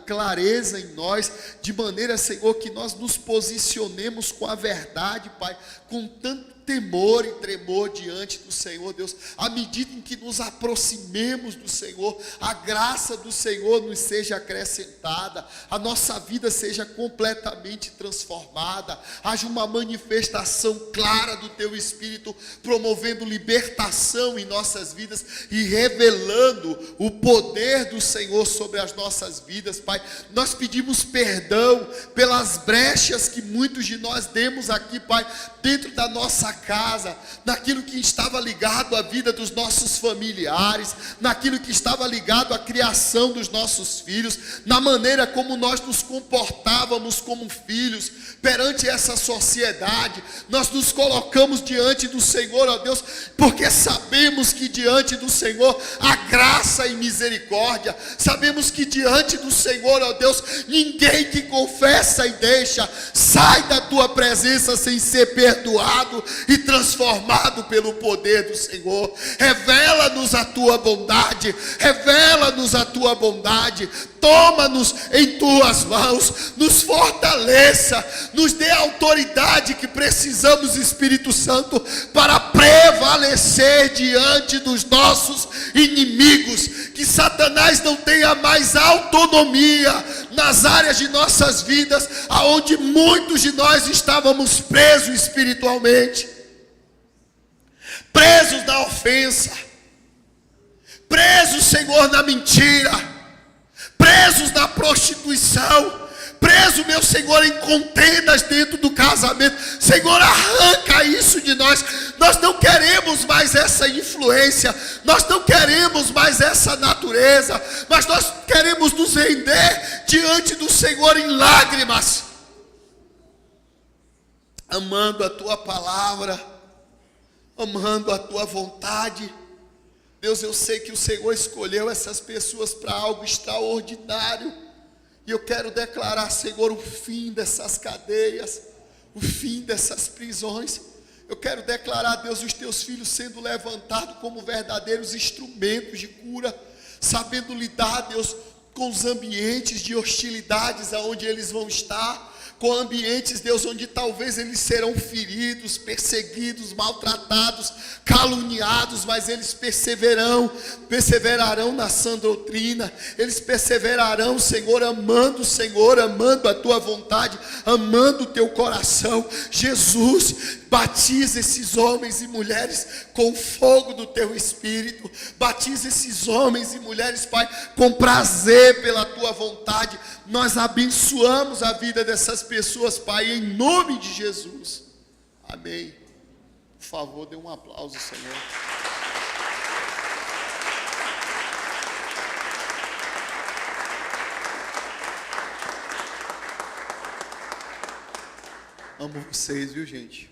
[SPEAKER 1] clareza em nós, de maneira, Senhor, que nós nos posicionemos com a verdade, Pai, com tanto temor e tremor diante do Senhor, Deus, à medida em que nos aproximemos do Senhor, a graça do Senhor nos seja acrescentada, a nossa vida seja completamente transformada, haja uma manifestação clara do Teu Espírito, promovendo libertação em nossas vidas e revelando o poder poder do Senhor sobre as nossas vidas, Pai. Nós pedimos perdão pelas brechas que muitos de nós demos aqui, Pai, dentro da nossa casa, naquilo que estava ligado à vida dos nossos familiares, naquilo que estava ligado à criação dos nossos filhos, na maneira como nós nos comportávamos como filhos perante essa sociedade. Nós nos colocamos diante do Senhor, ó Deus, porque sabemos que diante do Senhor há graça e misericórdia. Sabemos que diante do Senhor, ó Deus, ninguém que confessa e deixa sai da tua presença sem ser perdoado e transformado pelo poder do Senhor. Revela-nos a tua bondade, revela-nos a tua bondade. Toma-nos em tuas mãos, nos fortaleça, nos dê a autoridade que precisamos, Espírito Santo, para prevalecer diante dos nossos inimigos. Que Satanás não tenha mais autonomia nas áreas de nossas vidas, aonde muitos de nós estávamos presos espiritualmente, presos na ofensa, presos, Senhor, na mentira, presos na prostituição, presos, meu Senhor, em contendas dentro do casamento. Senhor, arranca isso de nós. Nós não queremos mais essa influência, nós não queremos mais essa natureza, mas nós queremos nos render diante do Senhor em lágrimas, amando a tua palavra, amando a tua vontade. Deus, eu sei que o Senhor escolheu essas pessoas para algo extraordinário. E eu quero declarar, Senhor, o fim dessas cadeias, o fim dessas prisões. Eu quero declarar, Deus, os teus filhos sendo levantados como verdadeiros instrumentos de cura, sabendo lidar, Deus, com os ambientes de hostilidades aonde eles vão estar, com ambientes, Deus, onde talvez eles serão feridos, perseguidos, maltratados, caluniados, mas eles perseverarão na sã doutrina, eles perseverarão, Senhor, amando a tua vontade, amando o teu coração. Jesus, batiza esses homens e mulheres com o fogo do teu Espírito, batiza esses homens e mulheres, Pai, com prazer pela tua vontade. Nós abençoamos a vida dessas pessoas, Pai, em nome de Jesus. Amém. Por favor, dê um aplauso, Senhor. Amo vocês, viu, gente?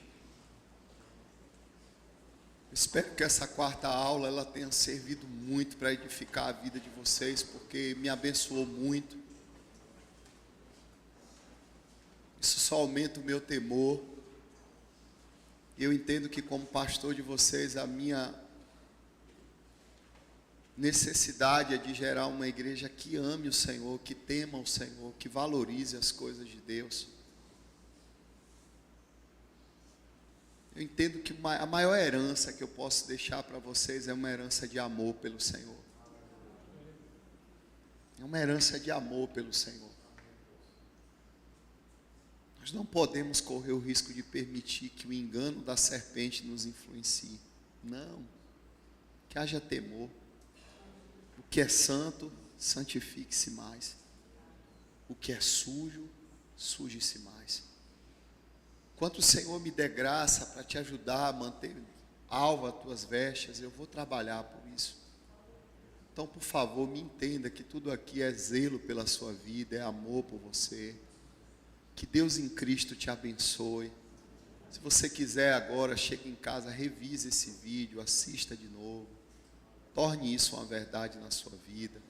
[SPEAKER 1] Espero que essa quarta aula ela tenha servido muito para edificar a vida de vocês, porque me abençoou muito. Isso só aumenta o meu temor. Eu entendo que, como pastor de vocês, a minha necessidade é de gerar uma igreja que ame o Senhor, que tema o Senhor, que valorize as coisas de Deus. Eu entendo que a maior herança que eu posso deixar para vocês é uma herança de amor pelo Senhor. É uma herança de amor pelo Senhor. Nós não podemos correr o risco de permitir que o engano da serpente nos influencie. Não. Que haja temor. O que é santo, santifique-se mais. O que é sujo, suje-se mais. Enquanto o Senhor me der graça para te ajudar a manter alvo as tuas vestes, eu vou trabalhar por isso. Então, por favor, me entenda que tudo aqui é zelo pela sua vida, é amor por você. Que Deus em Cristo te abençoe. Se você quiser agora, chegue em casa, revise esse vídeo, assista de novo. Torne isso uma verdade na sua vida.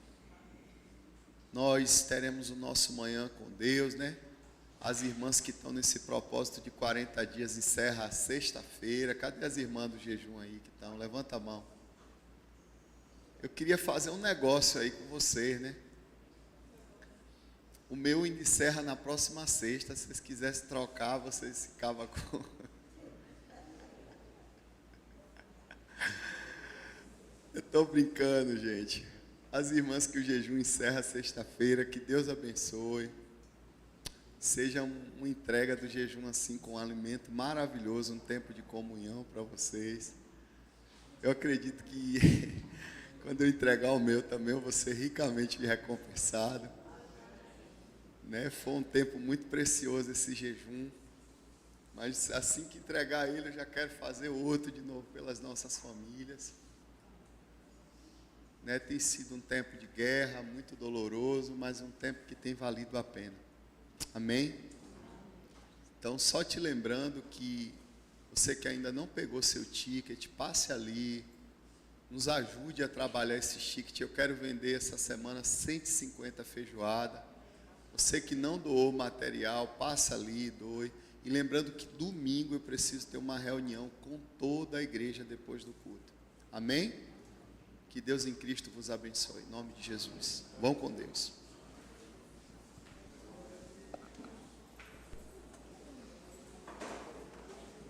[SPEAKER 1] Nós teremos o nosso manhã com Deus, né? As irmãs que estão nesse propósito de 40 dias encerra a sexta-feira. Cadê as irmãs do jejum aí que estão? Levanta a mão. Eu queria fazer um negócio aí com vocês, né? O meu encerra na próxima sexta. Se vocês quisessem trocar, vocês ficavam com... Eu estou brincando, gente. As irmãs que o jejum encerra sexta-feira, que Deus abençoe. Seja uma entrega do jejum assim, com um alimento maravilhoso, um tempo de comunhão para vocês. Eu acredito que Quando eu entregar o meu também, eu vou ser ricamente recompensado. Né? Foi um tempo muito precioso esse jejum. Mas assim que entregar ele, eu já quero fazer outro de novo pelas nossas famílias. Né? Tem sido um tempo de guerra, muito doloroso, mas um tempo que tem valido a pena. Amém? Então, só te lembrando que você que ainda não pegou seu ticket, passe ali, nos ajude a trabalhar esse ticket. Eu quero vender essa semana 150 feijoada. Você que não doou material, passa ali, doe. E lembrando que domingo eu preciso ter uma reunião com toda a igreja depois do culto. Amém? Que Deus em Cristo vos abençoe. Em nome de Jesus. Vão com Deus.